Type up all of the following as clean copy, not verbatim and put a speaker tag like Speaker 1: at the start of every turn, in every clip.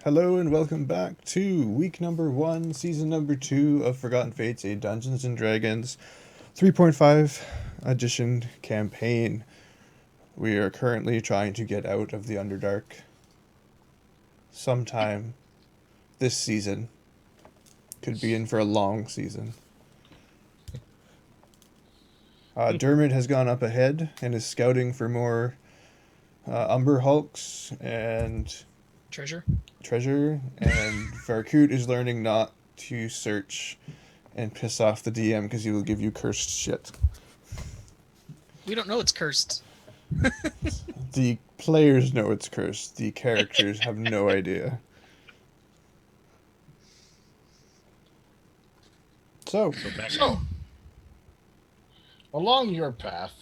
Speaker 1: Hello and welcome back to week number 1, season number 2 of Forgotten Fates, a Dungeons and Dragons 3.5 edition campaign. We are currently trying to get out of the Underdark sometime this season. Could be in for a long season. Dermot has gone up ahead and is scouting for more Umber Hulks and
Speaker 2: treasure,
Speaker 1: and Varkut is learning not to search and piss off the DM because he will give you cursed shit.
Speaker 2: We don't know it's cursed.
Speaker 1: The players know it's cursed. The characters have no idea. So
Speaker 3: along your path,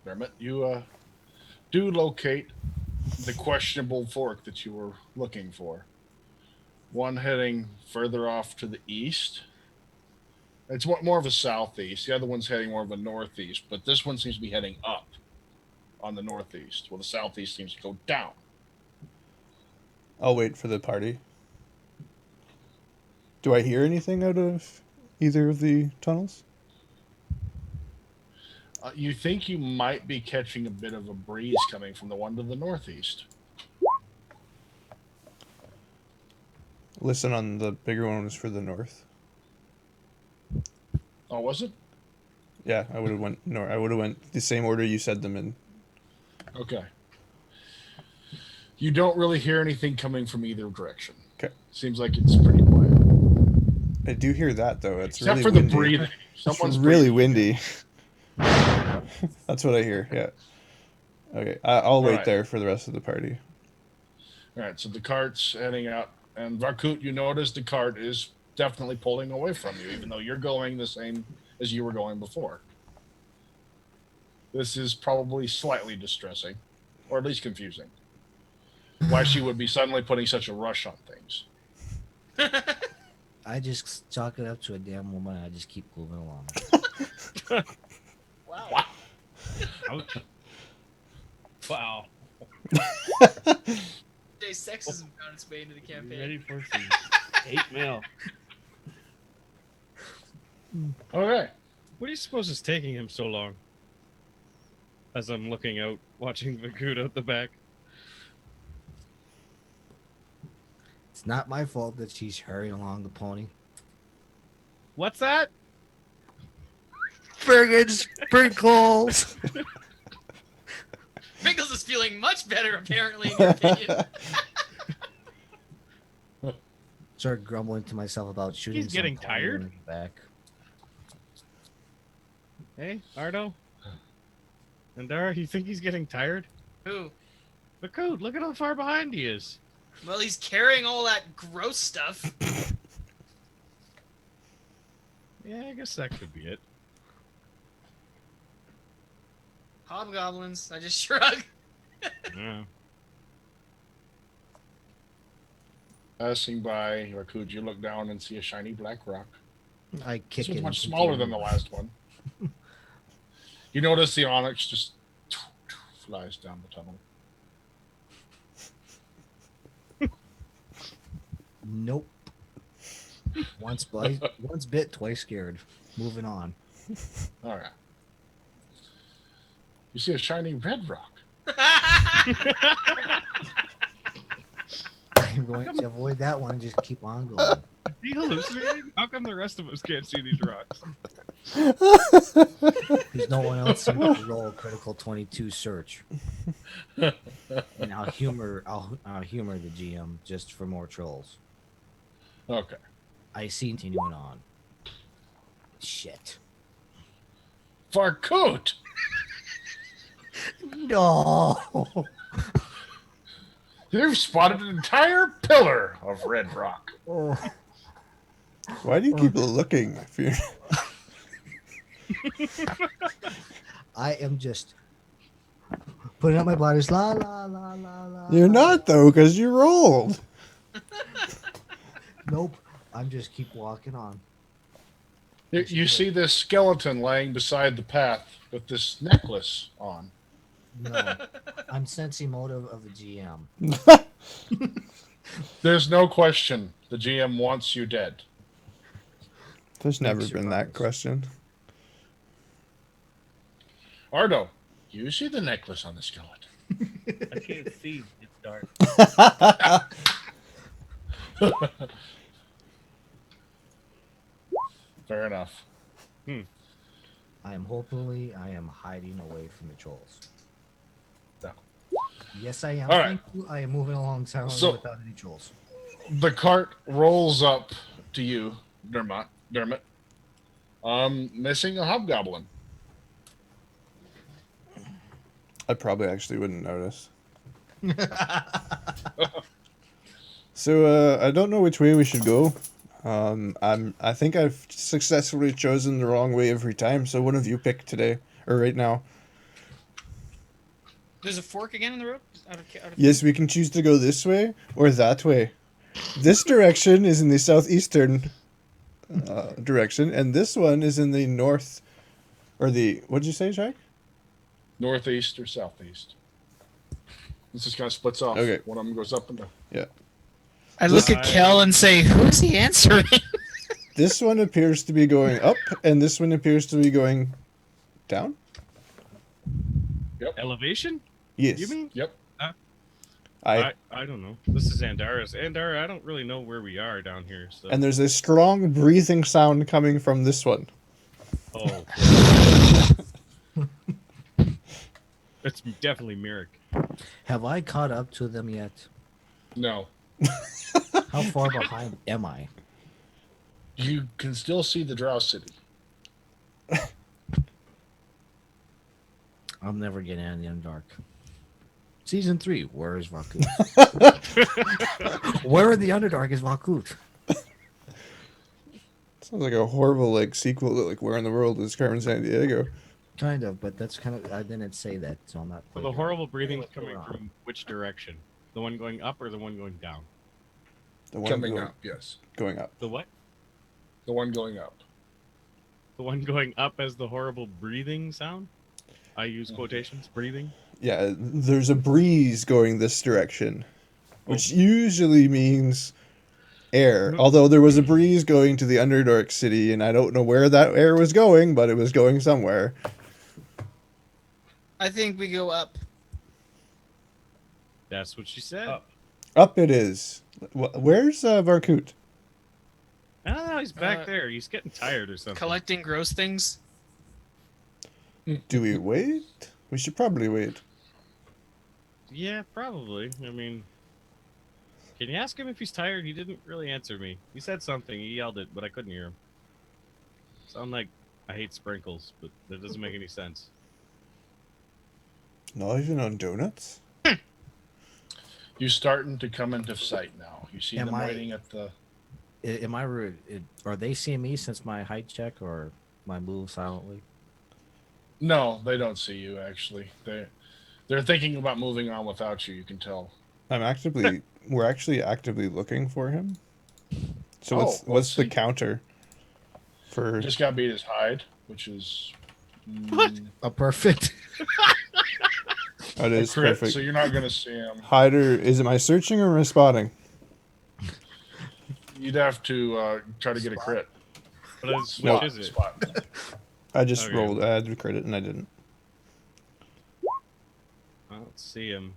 Speaker 3: Dermot, you do locate the questionable fork that you were looking for. One heading further off to the east. It's more of a southeast. The other one's heading more of a northeast, but this one seems to be heading up on the northeast, while the southeast seems to go down.
Speaker 1: I'll wait for the party. Do I hear anything out of either of the tunnels?
Speaker 3: You think you might be catching a bit of a breeze coming from the one to the northeast.
Speaker 1: Listen, on the bigger one was for the north.
Speaker 3: Oh, was it?
Speaker 1: Yeah, I would have went north. I would have went the same order you said them in.
Speaker 3: Okay. You don't really hear anything coming from either direction.
Speaker 1: Okay.
Speaker 3: Seems like it's pretty quiet.
Speaker 1: I do hear that though. It's
Speaker 3: Except
Speaker 1: really
Speaker 3: for
Speaker 1: windy.
Speaker 3: the breathing.
Speaker 1: Someone's really windy. That's what I hear. Yeah. Okay, I'll wait there for the rest of the party.
Speaker 3: All right, so the cart's heading out, and Varkut, you notice the cart is definitely pulling away from you, even though you're going the same as you were going before. This is probably slightly distressing, or at least confusing. Why she would be suddenly putting such a rush on things.
Speaker 4: I just chalk it up to a damn woman. I just keep moving along.
Speaker 2: Wow.
Speaker 5: Ouch. Wow.
Speaker 2: Today's sexism found its way into the campaign.
Speaker 5: Ready for some hate mail.
Speaker 3: Okay.
Speaker 5: What do you suppose is taking him so long? As I'm looking out, watching Vakut out the back.
Speaker 4: It's not my fault that she's hurrying along the pony.
Speaker 5: What's that?
Speaker 4: Friggin' sprinkles!
Speaker 2: Wrinkles is feeling much better, apparently, in your opinion.
Speaker 4: Start grumbling to myself about shooting.
Speaker 5: He's getting
Speaker 4: some
Speaker 5: tired?
Speaker 4: in the back.
Speaker 5: Hey, Ardo? Andara, you think he's getting tired?
Speaker 2: Who?
Speaker 5: Vakut, look at how far behind he is.
Speaker 2: Well, he's carrying all that gross stuff.
Speaker 5: Yeah, I guess that could be it.
Speaker 2: Hobgoblins. I just shrug.
Speaker 5: Yeah.
Speaker 3: Passing by Varkut, you look down and see a shiny black rock.
Speaker 4: I kick
Speaker 3: This one's
Speaker 4: it.
Speaker 3: much smaller than the last one. You notice the onyx just flies down the tunnel.
Speaker 4: Nope. Once bit, twice scared. Moving on.
Speaker 3: All right. You see a shiny red rock.
Speaker 4: I'm going to avoid that one and just keep on going.
Speaker 5: Is he hallucinating? How come the rest of us can't see these rocks?
Speaker 4: Because no one else seems to roll a critical 22 search. And I'll humor the GM just for more trolls.
Speaker 3: Okay.
Speaker 4: I see continuing on. Shit.
Speaker 3: Varkut!
Speaker 4: No.
Speaker 3: You've spotted an entire pillar of red rock.
Speaker 1: Why do you keep looking? If you're...
Speaker 4: I am just putting up my bladders. La la la la la.
Speaker 1: You're not though, because you rolled.
Speaker 4: Nope. I'm just keep walking on.
Speaker 3: You see this skeleton laying beside the path with this necklace on.
Speaker 4: No. I'm sensing motive of the GM.
Speaker 3: There's no question. The GM wants you dead.
Speaker 1: There's never
Speaker 4: Makes you
Speaker 1: been that
Speaker 4: nervous.
Speaker 1: question.
Speaker 3: Ardo, you see the necklace on the skeleton.
Speaker 5: I can't see. It's dark.
Speaker 3: Fair enough.
Speaker 4: I am hiding away from the trolls.
Speaker 3: No.
Speaker 4: Yes, I am.
Speaker 3: All right.
Speaker 4: Thank you. I am moving along silently
Speaker 3: So-
Speaker 4: without any trolls.
Speaker 3: The cart rolls up to you, Dermot. Missing a hobgoblin.
Speaker 1: I probably actually wouldn't notice. So I don't know which way we should go. I think I've successfully chosen the wrong way every time. So one of you pick today or right now.
Speaker 2: There's a fork again in the road? Out of
Speaker 1: Yes, we can choose to go this way or that way. This direction is in the southeastern direction, and this one is in the north, or the what did you say, Sragg?
Speaker 3: Northeast or southeast. This just kind of splits off.
Speaker 1: Okay.
Speaker 3: One of them goes up and down.
Speaker 2: I look at Kel and say, who's he answering?
Speaker 1: This one appears to be going up, and this one appears to be going down.
Speaker 5: Elevation?
Speaker 1: Yes.
Speaker 5: You mean?
Speaker 3: Yep.
Speaker 1: I
Speaker 5: I don't know. This is Andara's. Andara, I don't really know where we are down here. So.
Speaker 1: and there's a strong breathing sound coming from this one.
Speaker 5: Oh. It's definitely Merrick.
Speaker 4: Have I caught up to them yet?
Speaker 3: No.
Speaker 4: How far behind am I?
Speaker 3: You can still see the Drow City.
Speaker 4: I'm never getting out of the Underdark. Season 3, where is Valkut? Where in the Underdark is Valkut?
Speaker 1: Sounds like a horrible sequel to Where in the World is Carmen Sandiego.
Speaker 4: Kind of, but that's kind of. I didn't say that, so I'm not.
Speaker 5: So the horrible breathing is
Speaker 4: What's going
Speaker 5: coming
Speaker 4: on?
Speaker 5: from which direction? The one going up or the one going down?
Speaker 1: The one
Speaker 3: Coming up, yes.
Speaker 1: going up.
Speaker 5: The what?
Speaker 3: The one going up.
Speaker 5: The one going up as the horrible breathing sound? I use quotations. Breathing.
Speaker 1: Yeah, there's a breeze going this direction, which usually means air.
Speaker 5: No.
Speaker 1: Although there was a breeze going to the Underdark City, and I don't know where that air was going, but it was going somewhere.
Speaker 2: I think we go up.
Speaker 5: That's what she said.
Speaker 3: Up.
Speaker 1: Up it is. Where's Varkut?
Speaker 5: I don't know. He's back
Speaker 2: Uh,
Speaker 5: there. He's getting tired or something.
Speaker 2: Collecting gross things.
Speaker 1: Do we wait? We should probably wait.
Speaker 5: Yeah, probably. I mean, can you ask him if he's tired? He didn't really answer me. He said something. He yelled it, but I couldn't hear him. Sound like I hate sprinkles, but that doesn't make any sense.
Speaker 1: Not even on donuts?
Speaker 3: You're starting to come into sight now. You see
Speaker 4: Am
Speaker 3: them
Speaker 4: I-
Speaker 3: waiting at the.
Speaker 4: Am I rude? Are they seeing me since my height check or my move silently?
Speaker 3: No, they don't see you. Actually, they're thinking about moving on without you. You can tell.
Speaker 1: We're actually actively looking for him. So
Speaker 3: Oh,
Speaker 1: what's
Speaker 3: let's
Speaker 1: the
Speaker 3: see.
Speaker 1: counter for
Speaker 3: Just got beat his hide, which is.
Speaker 5: What?
Speaker 4: A perfect.
Speaker 1: that is
Speaker 3: crit,
Speaker 1: perfect.
Speaker 3: So you're not going to see him.
Speaker 1: Hider, is it my searching or my spotting?
Speaker 3: You'd have to try to get a crit.
Speaker 5: But it's,
Speaker 3: Spot,
Speaker 5: which is it?
Speaker 3: spot.
Speaker 1: I just
Speaker 5: Okay.
Speaker 1: rolled. I had to credit and I didn't.
Speaker 5: I don't see him.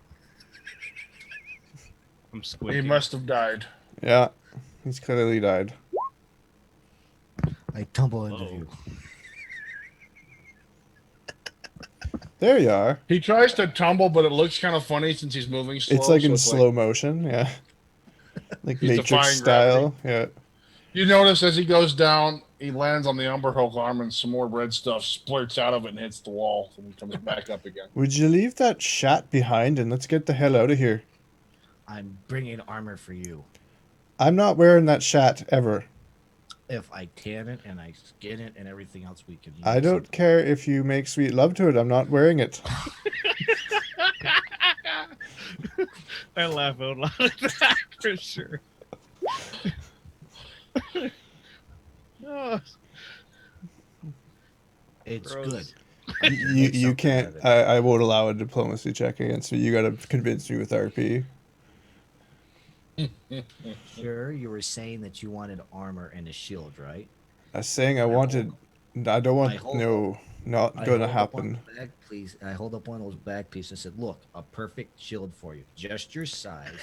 Speaker 5: I'm
Speaker 3: He
Speaker 5: squinting.
Speaker 3: must have died.
Speaker 1: Yeah, he's clearly died.
Speaker 4: I tumble into
Speaker 5: Oh.
Speaker 4: view.
Speaker 1: There you are.
Speaker 3: He tries to tumble, but it looks kind of funny since he's moving slow.
Speaker 1: It's like in
Speaker 3: so
Speaker 1: slow motion. Yeah, like
Speaker 3: He's
Speaker 1: Matrix
Speaker 3: defying
Speaker 1: style. Yeah.
Speaker 3: You notice as he goes down, he lands on the Umberhulk arm, and some more red stuff splurts out of it and hits the wall, and he comes back up again.
Speaker 1: Would you leave that shat behind and let's get the hell out of here?
Speaker 4: I'm bringing armor for you.
Speaker 1: I'm not wearing that shat ever.
Speaker 4: If I tan it and I skin it and everything else, we can.
Speaker 1: I
Speaker 4: use
Speaker 1: don't
Speaker 4: something.
Speaker 1: care if you make sweet love to it. I'm not wearing it.
Speaker 5: I laugh out loud at that for sure. Oh,
Speaker 4: It's
Speaker 5: Gross.
Speaker 4: good.
Speaker 1: You can't. I won't allow a diplomacy check against you. You got to convince me with RP.
Speaker 4: Sure, you were saying that you wanted armor and a shield, right?
Speaker 1: I was saying I wanted. I don't want.
Speaker 4: hold
Speaker 1: No, not
Speaker 4: I
Speaker 1: gonna
Speaker 4: hold up one
Speaker 1: happen.
Speaker 4: of those bag piece. I hold up one of those bag pieces and said, "Look, a perfect shield for you, just your size.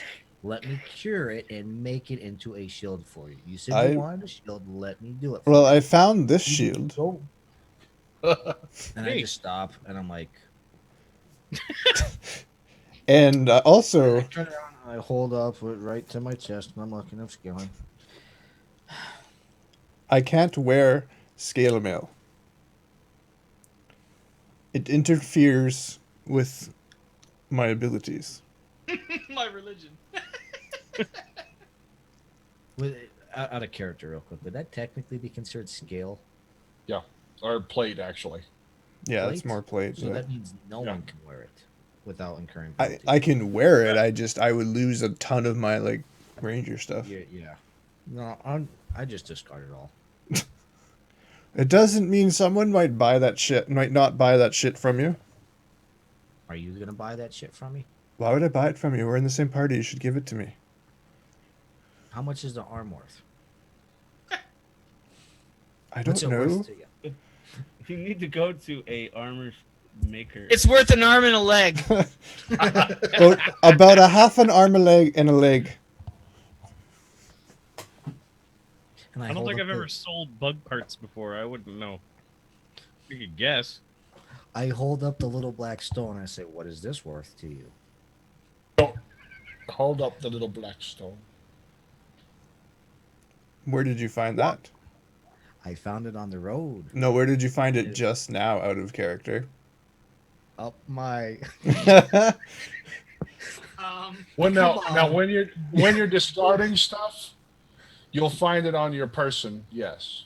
Speaker 4: Let me cure it and make it into a shield for you. You said you
Speaker 1: I
Speaker 4: wanted a shield. Let me do it for
Speaker 1: well,
Speaker 4: you."
Speaker 1: I found this shield.
Speaker 4: Go. And I
Speaker 5: Hey.
Speaker 4: just stop and I'm like,
Speaker 1: And
Speaker 4: I
Speaker 1: also,
Speaker 4: turn around and I hold up it right to my chest and I'm looking up scaling.
Speaker 1: I can't wear scale mail. It interferes with my abilities.
Speaker 2: My religion.
Speaker 4: Out of character, real quick, would that technically be considered scale?
Speaker 3: Yeah, or plate actually.
Speaker 1: Yeah, it's
Speaker 4: Plate?
Speaker 1: more plate.
Speaker 4: So
Speaker 1: Yeah.
Speaker 4: that means no
Speaker 3: Yeah.
Speaker 4: one can wear it without incurring
Speaker 1: I
Speaker 4: penalties.
Speaker 1: can wear it. I would lose a ton of my like ranger stuff.
Speaker 4: Yeah. No, I just discard it all.
Speaker 1: It doesn't mean someone might buy that shit. Might not buy that shit from you.
Speaker 4: Are you gonna buy that shit from me?
Speaker 1: Why would I buy it from you? We're in the same party. You should give it to me.
Speaker 4: How much is the arm worth?
Speaker 1: I
Speaker 4: What's
Speaker 1: don't
Speaker 4: it worth
Speaker 1: know.
Speaker 4: to you?
Speaker 5: You need to go to a armor maker.
Speaker 2: It's worth an arm and a leg.
Speaker 1: Well, about a half an arm, a leg, and a leg.
Speaker 4: And
Speaker 5: I don't
Speaker 4: hold
Speaker 5: think
Speaker 4: up
Speaker 5: I've
Speaker 4: the-
Speaker 5: ever sold bug parts before. I wouldn't know. You could guess.
Speaker 4: I hold up the little black stone and I say, "What is this worth to you?"
Speaker 3: Hold up the little black stone.
Speaker 1: Where did you find that?
Speaker 4: I found it on the road.
Speaker 1: No, where did you find it just now out of character?
Speaker 4: Up my.
Speaker 3: When
Speaker 4: Come
Speaker 3: now
Speaker 4: on.
Speaker 3: when you're discarding stuff, you'll find it on your person, yes.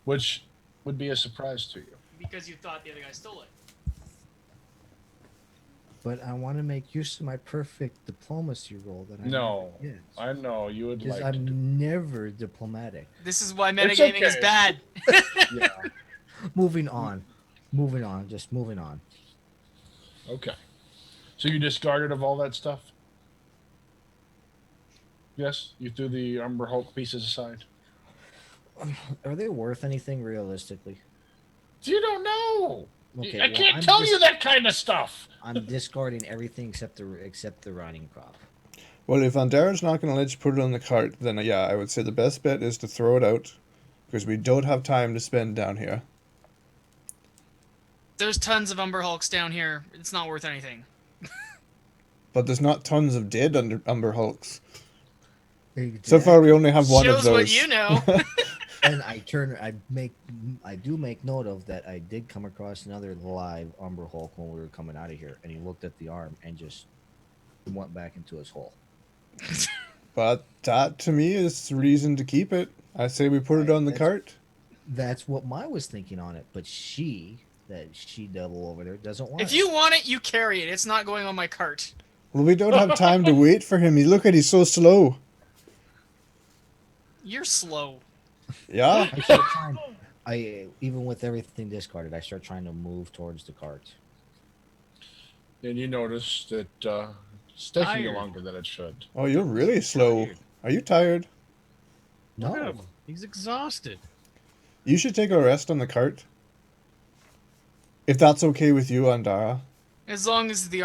Speaker 3: Which would be a surprise to you.
Speaker 2: Because you thought the other guy stole it.
Speaker 4: But I want to make use of my perfect diplomacy roll that I
Speaker 3: No,
Speaker 4: never get.
Speaker 3: I know you would
Speaker 4: Because
Speaker 3: like to do.
Speaker 4: I'm never diplomatic.
Speaker 2: This is why
Speaker 3: It's
Speaker 2: metagaming is
Speaker 3: okay.
Speaker 2: bad.
Speaker 3: Yeah.
Speaker 4: Moving on. Just moving on.
Speaker 3: Okay. So you discarded of all that stuff? Yes, you threw the Umber Hulk pieces aside.
Speaker 4: Are they worth anything realistically?
Speaker 3: You don't know.
Speaker 4: Okay,
Speaker 3: I
Speaker 4: well,
Speaker 3: can't
Speaker 4: I'm
Speaker 3: tell you that kind of stuff.
Speaker 4: I'm discarding everything except the riding crop.
Speaker 1: Well, if Andara's not going to let you put it on the cart, then yeah, I would say the best bet is to throw it out. Because we don't have time to spend down here.
Speaker 2: There's tons of Umber Hulks down here. It's not worth anything.
Speaker 1: But there's not tons of dead Umber Hulks. So far, we only have one of
Speaker 2: Shows
Speaker 1: those.
Speaker 2: what you know.
Speaker 4: And I do make note of that. I did come across another live Umber Hulk when we were coming out of here, and he looked at the arm and just went back into his hole.
Speaker 1: But that, to me, is reason to keep it. I say we put it on the cart.
Speaker 4: That's what I was thinking on it, but that she devil over there doesn't want
Speaker 2: If
Speaker 4: it.
Speaker 2: you want it, you carry it. It's not going on my cart.
Speaker 1: Well, we don't have time to wait for him. Look at, he's so slow.
Speaker 2: You're slow.
Speaker 1: Yeah.
Speaker 4: I start trying. Even with everything discarded, I start trying to move towards the cart.
Speaker 3: And you notice that it's taking you
Speaker 5: Tired.
Speaker 3: longer than it should.
Speaker 1: Oh, you're really slow.
Speaker 5: Tired.
Speaker 1: Are you tired?
Speaker 5: Look at
Speaker 4: No,
Speaker 5: him. He's exhausted.
Speaker 1: You should take a rest on the cart. If that's okay with you, Andara.
Speaker 2: As long as the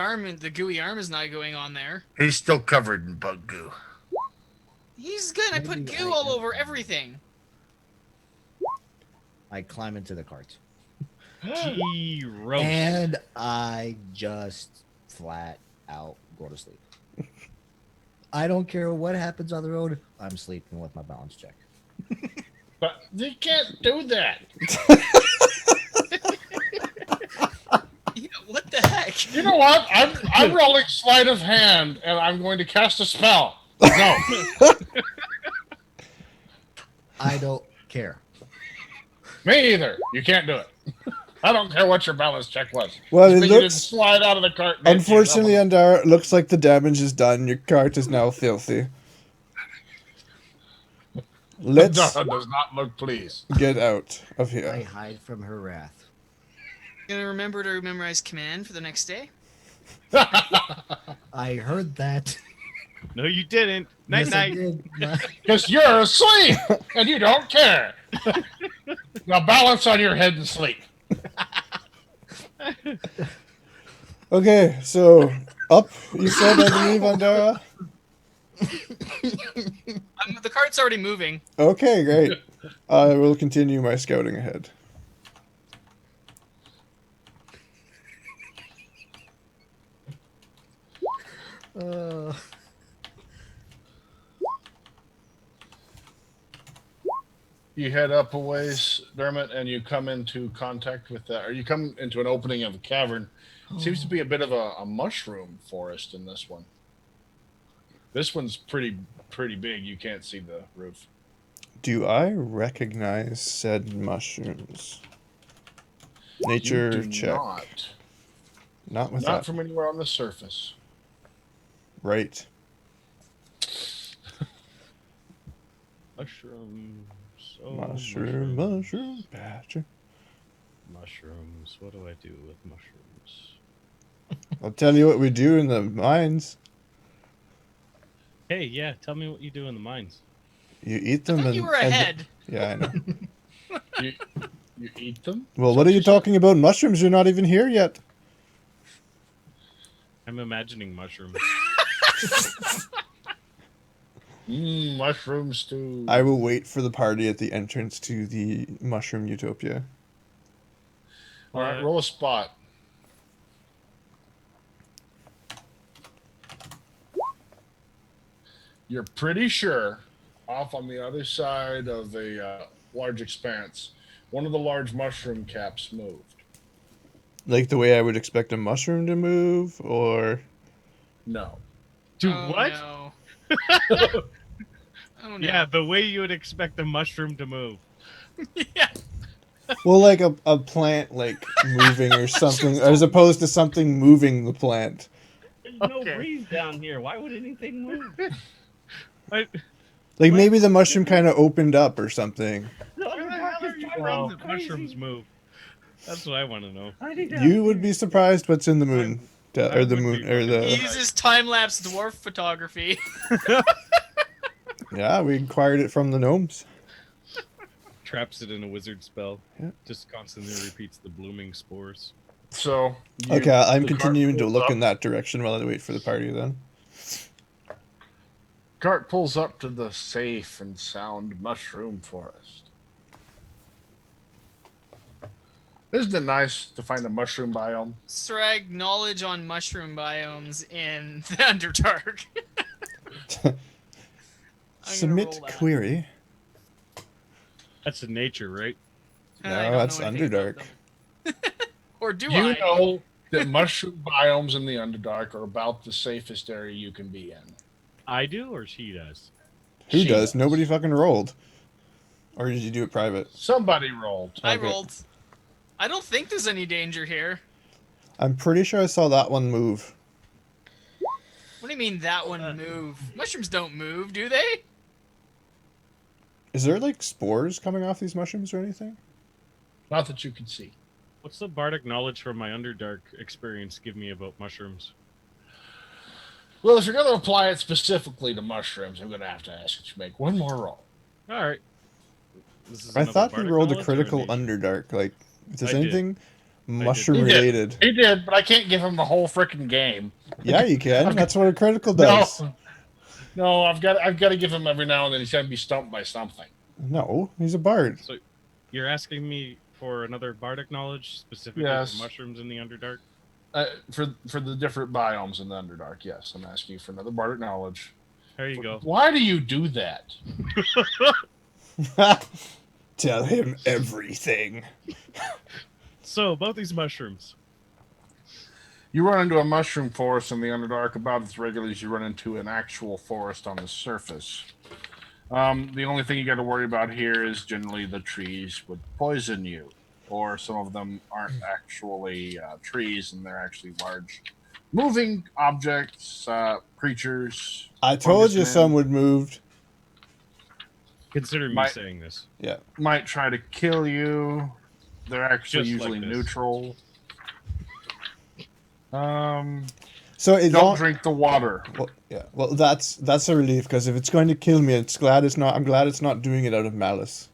Speaker 2: gooey arm is not going on there.
Speaker 3: He's still covered in bug goo.
Speaker 2: He's good. I put
Speaker 4: Maybe
Speaker 2: goo
Speaker 4: I
Speaker 2: all
Speaker 4: am
Speaker 2: over
Speaker 4: fine.
Speaker 2: everything.
Speaker 4: I climb into the cart.
Speaker 5: Gee, roast.
Speaker 4: And I just flat out go to sleep. I don't care what happens on the road. I'm sleeping with my balance check.
Speaker 3: But you can't do that.
Speaker 2: Yeah, what the heck?
Speaker 3: You know what? I'm rolling sleight of hand, and I'm going to cast a spell. No.
Speaker 4: I don't care.
Speaker 3: Me either. You can't do it. I don't care what your balance check was.
Speaker 1: Well,
Speaker 3: Just
Speaker 1: it
Speaker 3: because you didn't
Speaker 1: looks...
Speaker 3: slide out of the cart. and hit
Speaker 1: Unfortunately,
Speaker 3: yourself.
Speaker 1: Andara, it looks like the damage is done. Your cart is now filthy. Let's
Speaker 3: Andara does not look pleased.
Speaker 1: get out of
Speaker 4: I
Speaker 1: here.
Speaker 4: hide from her wrath.
Speaker 2: Gonna remember to memorize command for the next day?
Speaker 4: I heard that.
Speaker 5: No, you didn't. Night
Speaker 4: Yes, I
Speaker 5: night.
Speaker 4: did.
Speaker 3: Because you're asleep and you don't care. Now balance on your head and sleep.
Speaker 1: Okay, so up, you said, I believe, Andara?
Speaker 2: The cart's already moving.
Speaker 1: Okay, great. I will continue my scouting ahead.
Speaker 4: Uh,
Speaker 3: You head up a ways, Dermot, and you come into contact with that, or you come into an opening of a cavern. Seems to be a bit of a mushroom forest in this one. This one's pretty big. You can't see the roof.
Speaker 1: Do I recognize said mushrooms? Nature
Speaker 3: You do
Speaker 1: check. Not with
Speaker 3: Not
Speaker 1: that.
Speaker 3: from anywhere on the surface.
Speaker 1: Right.
Speaker 5: Mushrooms. Oh,
Speaker 1: Mushroom patcher.
Speaker 5: Mushrooms. What do I do with mushrooms?
Speaker 1: I'll tell you what we do in the mines.
Speaker 5: Hey, yeah, tell me what you do in the mines.
Speaker 1: You eat
Speaker 2: I
Speaker 1: them
Speaker 2: thought
Speaker 1: and
Speaker 2: you were ahead.
Speaker 1: yeah, I know.
Speaker 3: You eat them?
Speaker 1: Well, what are you talking about? Mushrooms? You're not even here yet.
Speaker 5: I'm imagining mushrooms.
Speaker 3: Mushroom stew.
Speaker 1: I will wait for the party at the entrance to the mushroom utopia.
Speaker 3: All right, roll a spot. You're pretty sure, off on the other side of a large expanse, one of the large mushroom caps moved.
Speaker 1: Like the way I would expect a mushroom to move, or
Speaker 3: No.
Speaker 5: Do
Speaker 2: Oh,
Speaker 5: what?
Speaker 2: No. Oh, no.
Speaker 5: Yeah, the way you would expect a mushroom to move.
Speaker 2: Yeah.
Speaker 1: well, like a plant like moving or something, as opposed to something moving the plant.
Speaker 5: There's
Speaker 3: Okay.
Speaker 5: no breeze down here. Why would anything move?
Speaker 1: Like
Speaker 5: What?
Speaker 1: maybe the mushroom kind of opened up or something.
Speaker 5: Where the hell are you from that mushrooms move? That's what I want to know.
Speaker 1: You would be surprised what's in the moon,
Speaker 5: I
Speaker 1: or the
Speaker 5: would
Speaker 1: moon,
Speaker 5: be
Speaker 1: or
Speaker 2: He
Speaker 1: the.
Speaker 2: uses time-lapse dwarf photography.
Speaker 1: Yeah, we acquired it from the gnomes.
Speaker 5: Traps it in a wizard spell.
Speaker 1: Yeah.
Speaker 5: Just constantly repeats the blooming spores.
Speaker 3: So.
Speaker 1: Okay, I'm
Speaker 3: the cart
Speaker 1: continuing to
Speaker 3: pulls
Speaker 1: look
Speaker 3: up.
Speaker 1: in that direction while I wait for the party. Then.
Speaker 3: Cart pulls up to the safe and sound mushroom forest. Isn't it nice to find a mushroom biome?
Speaker 2: Sragg, knowledge on mushroom biomes in the Underdark.
Speaker 1: Submit
Speaker 2: roll that.
Speaker 1: query.
Speaker 5: That's in nature, right?
Speaker 1: No,
Speaker 2: I don't
Speaker 1: that's
Speaker 2: know anything about
Speaker 1: Underdark.
Speaker 2: them. Or do
Speaker 3: You
Speaker 2: I?
Speaker 3: know that mushroom biomes in the Underdark are about the safest area you can be in.
Speaker 5: I do, or she does?
Speaker 1: Who
Speaker 3: She
Speaker 1: does? Nobody fucking rolled. Or did you do it private?
Speaker 3: Somebody rolled.
Speaker 2: I
Speaker 1: Okay.
Speaker 2: rolled. I don't think there's any danger here.
Speaker 1: I'm pretty sure I saw that one move.
Speaker 2: What do you mean that one move? Mushrooms don't move, do they?
Speaker 1: Is there like spores coming off these mushrooms or anything?
Speaker 3: Not that you can see.
Speaker 5: What's the bardic knowledge from my Underdark experience give me about mushrooms?
Speaker 3: Well, if you're going to apply it specifically to mushrooms, I'm going to have to ask that you make one more roll.
Speaker 5: All right. This is
Speaker 1: I
Speaker 5: another
Speaker 1: thought you
Speaker 5: bardic
Speaker 1: rolled a
Speaker 5: knowledge or
Speaker 1: critical
Speaker 5: nature?
Speaker 1: Underdark. Like, if there's
Speaker 5: I did.
Speaker 1: anything mushroom
Speaker 3: He did.
Speaker 1: related.
Speaker 3: He did, but I can't give him the whole freaking game.
Speaker 1: Yeah, you can. That's what a critical does.
Speaker 3: No, I've got to give him every now and then. He's got to be stumped by something.
Speaker 1: No, he's a bard.
Speaker 5: So you're asking me for another bardic knowledge specifically
Speaker 3: Yes.
Speaker 5: for mushrooms in the Underdark?
Speaker 3: For the different biomes in the Underdark, yes. I'm asking you for another bardic knowledge.
Speaker 5: There you go.
Speaker 3: Why do you do that?
Speaker 1: Tell him everything.
Speaker 5: So about these mushrooms.
Speaker 3: You run into a mushroom forest in the Underdark about as regularly as you run into an actual forest on the surface. The only thing you got to worry about here is generally the trees would poison you, or some of them aren't actually trees and they're actually large moving objects, creatures.
Speaker 1: I told you
Speaker 3: fungus
Speaker 1: some
Speaker 3: men
Speaker 1: would move.
Speaker 5: Consider me
Speaker 3: My-
Speaker 5: saying this.
Speaker 1: Yeah.
Speaker 3: might try to kill you. They're actually
Speaker 5: Just like
Speaker 3: usually
Speaker 5: this.
Speaker 3: neutral.
Speaker 1: So it
Speaker 3: Don't
Speaker 1: don't.
Speaker 3: drink the water.
Speaker 1: Well, yeah. Well, that's a relief because if it's going to kill me, it's glad it's not. I'm glad it's not doing it out of malice.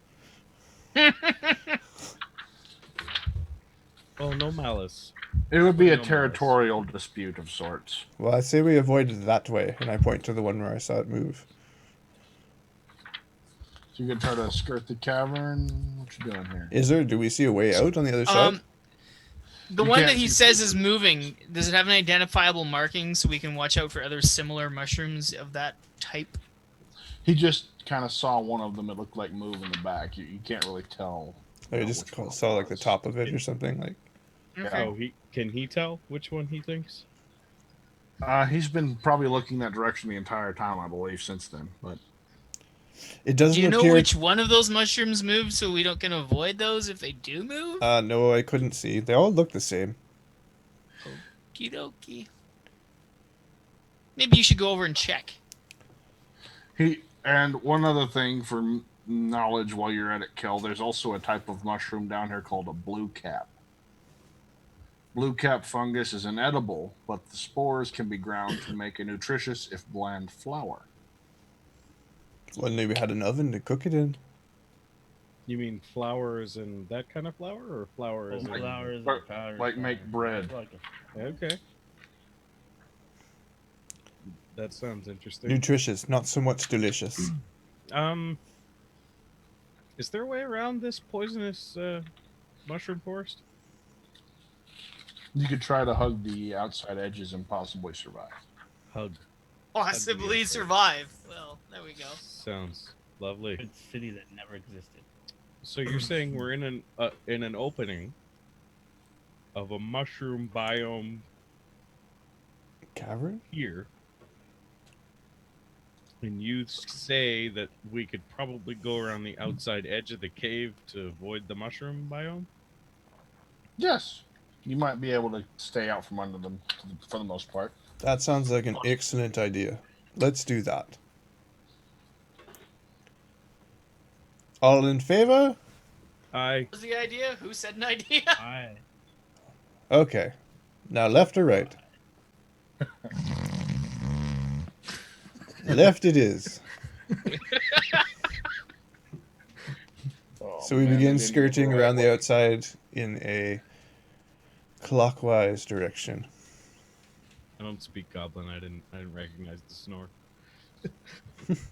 Speaker 5: Oh, no malice.
Speaker 3: It would be a
Speaker 5: No malice.
Speaker 3: territorial dispute of sorts.
Speaker 1: Well, I say we avoid it that way, and I point to the one where I saw it move.
Speaker 3: So you can try to skirt the cavern. What you doing here?
Speaker 1: Is there? Do we see a way out on the other side?
Speaker 2: The
Speaker 3: You
Speaker 2: one
Speaker 3: can't
Speaker 2: that he
Speaker 3: see-
Speaker 2: says is moving, does it have an identifiable marking so we can watch out for other similar mushrooms of that type?
Speaker 3: He just kind of saw one of them. It looked like move in the back. You can't really tell.
Speaker 1: Or you
Speaker 3: know,
Speaker 1: just
Speaker 3: which one it
Speaker 1: saw like the
Speaker 3: was.
Speaker 1: top of it or something like.
Speaker 2: Okay.
Speaker 5: Oh, can he tell which one he thinks?
Speaker 3: He's been probably looking that direction the entire time, I believe, since then. But
Speaker 1: It doesn't
Speaker 2: Do you know
Speaker 1: appear.
Speaker 2: which one of those mushrooms moves so we can avoid those if they do move?
Speaker 1: No, I couldn't see. They all look the same.
Speaker 2: Okie dokie. Maybe you should go over and check.
Speaker 3: and one other thing for knowledge while you're at it, Kel, there's also a type of mushroom down here called a blue cap. Blue cap fungus is inedible, but the spores can be ground to make a nutritious, if bland, flour.
Speaker 1: Well, maybe had an oven to cook it in.
Speaker 5: You mean flowers and that kind of flour, or flour as in...
Speaker 6: Flowers
Speaker 3: Or,
Speaker 6: or powders.
Speaker 3: like make bread.
Speaker 5: Okay. That sounds interesting.
Speaker 1: Nutritious, not so much delicious.
Speaker 5: Is there a way around this poisonous mushroom forest?
Speaker 3: You could try to hug the outside edges and possibly survive.
Speaker 5: Hug.
Speaker 2: Possibly
Speaker 5: okay.
Speaker 2: survive. Well, there we go.
Speaker 5: Sounds lovely.
Speaker 6: Good city that never existed.
Speaker 5: So you're saying we're in an opening of a mushroom biome
Speaker 1: Cavern?
Speaker 5: here, and you say that we could probably go around the outside edge of the cave to avoid the mushroom biome?
Speaker 3: Yes. You might be able to stay out from under them for the most part.
Speaker 1: That sounds like an excellent idea. Let's do that. All in favor?
Speaker 5: I
Speaker 2: What was the idea? Who said an idea?
Speaker 6: Alright.
Speaker 1: Okay. Now left or right? Left it is.
Speaker 3: Oh,
Speaker 1: So we
Speaker 3: man, I
Speaker 1: begin
Speaker 3: didn't
Speaker 1: skirting
Speaker 3: even
Speaker 1: around the
Speaker 3: realize-
Speaker 1: outside in a clockwise direction.
Speaker 5: I don't speak Goblin. I didn't recognize the snore.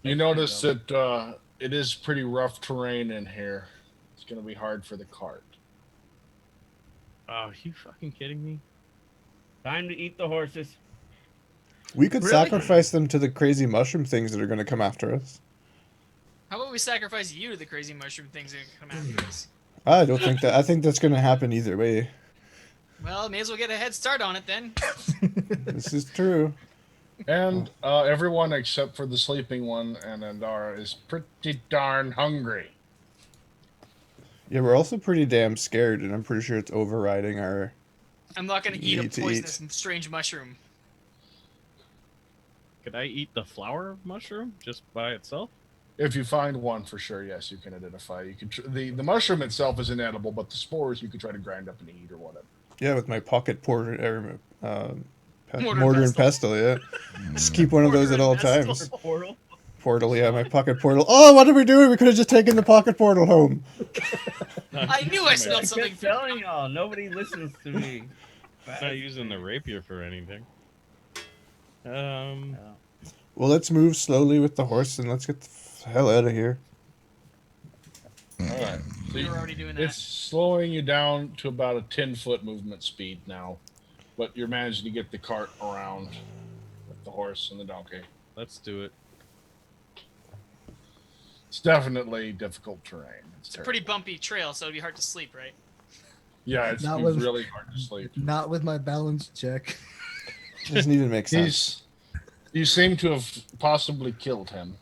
Speaker 3: You notice that it is pretty rough terrain in here. It's going to be hard for the cart.
Speaker 5: Oh, are you fucking kidding me?
Speaker 6: Time to eat the horses.
Speaker 1: We could
Speaker 2: Really?
Speaker 1: sacrifice them to the crazy mushroom things that are going to come after us.
Speaker 2: How about we sacrifice you to the crazy mushroom things that come after us?
Speaker 1: I don't think that. I think that's going to happen either way.
Speaker 2: Well, may as well get a head start on it then.
Speaker 1: This is true.
Speaker 3: And everyone except for the sleeping one and Andara is pretty darn hungry.
Speaker 1: Yeah, we're also pretty damn scared, and I'm pretty sure it's overriding our.
Speaker 2: I'm not gonna eat a
Speaker 1: Need to
Speaker 2: poisonous and strange mushroom.
Speaker 5: Could I eat the flower mushroom just by itself?
Speaker 3: If you find one for sure, yes, you can identify. You can the mushroom itself is inedible, but the spores you could try to grind up and eat or whatever.
Speaker 1: Yeah, with my pocket mortar and
Speaker 2: Mortar and
Speaker 1: pestle, yeah. Just keep one of those at all
Speaker 2: Mortar and
Speaker 1: times.
Speaker 6: Portal.
Speaker 1: Portal, yeah, my pocket portal. Oh, what are we doing? We could have just taken the pocket portal home.
Speaker 2: I knew I smelled
Speaker 6: I
Speaker 2: something.
Speaker 6: kept telling y'all, nobody listens to me.
Speaker 5: I'm not using the rapier for anything.
Speaker 1: Well, let's move slowly with the horse and let's get the hell out of here.
Speaker 3: All right. So
Speaker 2: We were already doing that.
Speaker 3: it's slowing you down to about a 10-foot movement speed now, but you're managing to get the cart around with the horse and the donkey.
Speaker 5: Let's do it.
Speaker 3: It's definitely difficult terrain.
Speaker 2: It's a pretty bumpy trail, so it'd be hard to sleep, right?
Speaker 3: Yeah, it's
Speaker 4: Not with-
Speaker 3: really hard to sleep.
Speaker 4: Not with my balance check.
Speaker 1: Doesn't even make sense.
Speaker 3: You seem to have possibly killed him.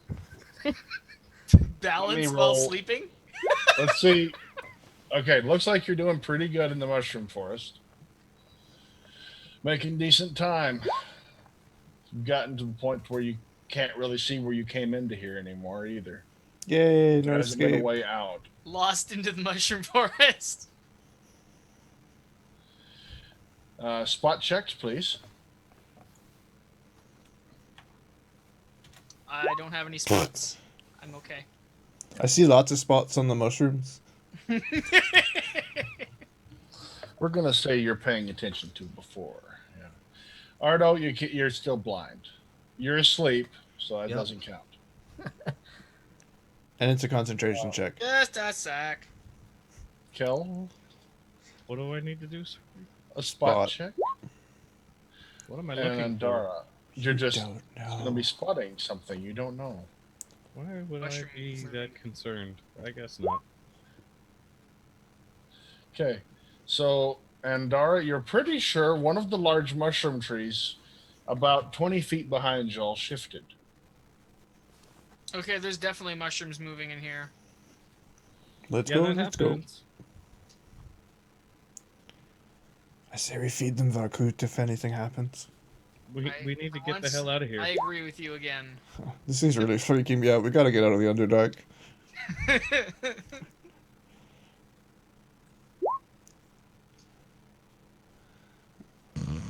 Speaker 2: Balance while
Speaker 3: roll.
Speaker 2: sleeping?
Speaker 3: Let's see. Okay, looks like you're doing pretty good in the mushroom forest. Making decent time. You've gotten to the point where you can't really see where you came into here anymore either.
Speaker 1: Yay,
Speaker 3: There
Speaker 1: no
Speaker 3: hasn't been a
Speaker 1: escape.
Speaker 3: way out.
Speaker 2: Lost into the mushroom forest.
Speaker 3: Spot checks, please.
Speaker 2: I don't have any spots. I'm okay.
Speaker 1: I see lots of spots on the mushrooms.
Speaker 3: We're gonna say you're paying attention to before. Yeah. Ardo, you're still blind. You're asleep, so that
Speaker 4: Yep.
Speaker 3: doesn't count.
Speaker 1: And it's a concentration check.
Speaker 2: Just a sec.
Speaker 3: Kel,
Speaker 5: What do I need to do? Sir?
Speaker 3: a spot
Speaker 1: Spot.
Speaker 3: check.
Speaker 5: What am I looking
Speaker 3: And
Speaker 5: for?
Speaker 3: Andara, you're just
Speaker 1: Don't
Speaker 3: gonna
Speaker 1: know.
Speaker 3: be spotting something you don't know.
Speaker 5: Why would I
Speaker 2: Mushroom
Speaker 5: be
Speaker 2: fruit.
Speaker 5: that concerned? I guess not.
Speaker 3: Okay, so Andara, you're pretty sure one of the large mushroom trees, about 20 feet behind y'all, shifted.
Speaker 2: Okay, there's definitely mushrooms moving in here.
Speaker 1: Let's
Speaker 5: Yeah,
Speaker 1: go.
Speaker 5: that
Speaker 1: Let's go.
Speaker 5: happens.
Speaker 1: I say we feed them Varkut if anything happens.
Speaker 5: We need to get the
Speaker 2: Once-
Speaker 5: hell out of here.
Speaker 2: I agree with you again.
Speaker 1: This is really freaking me out. We gotta get out of the Underdark.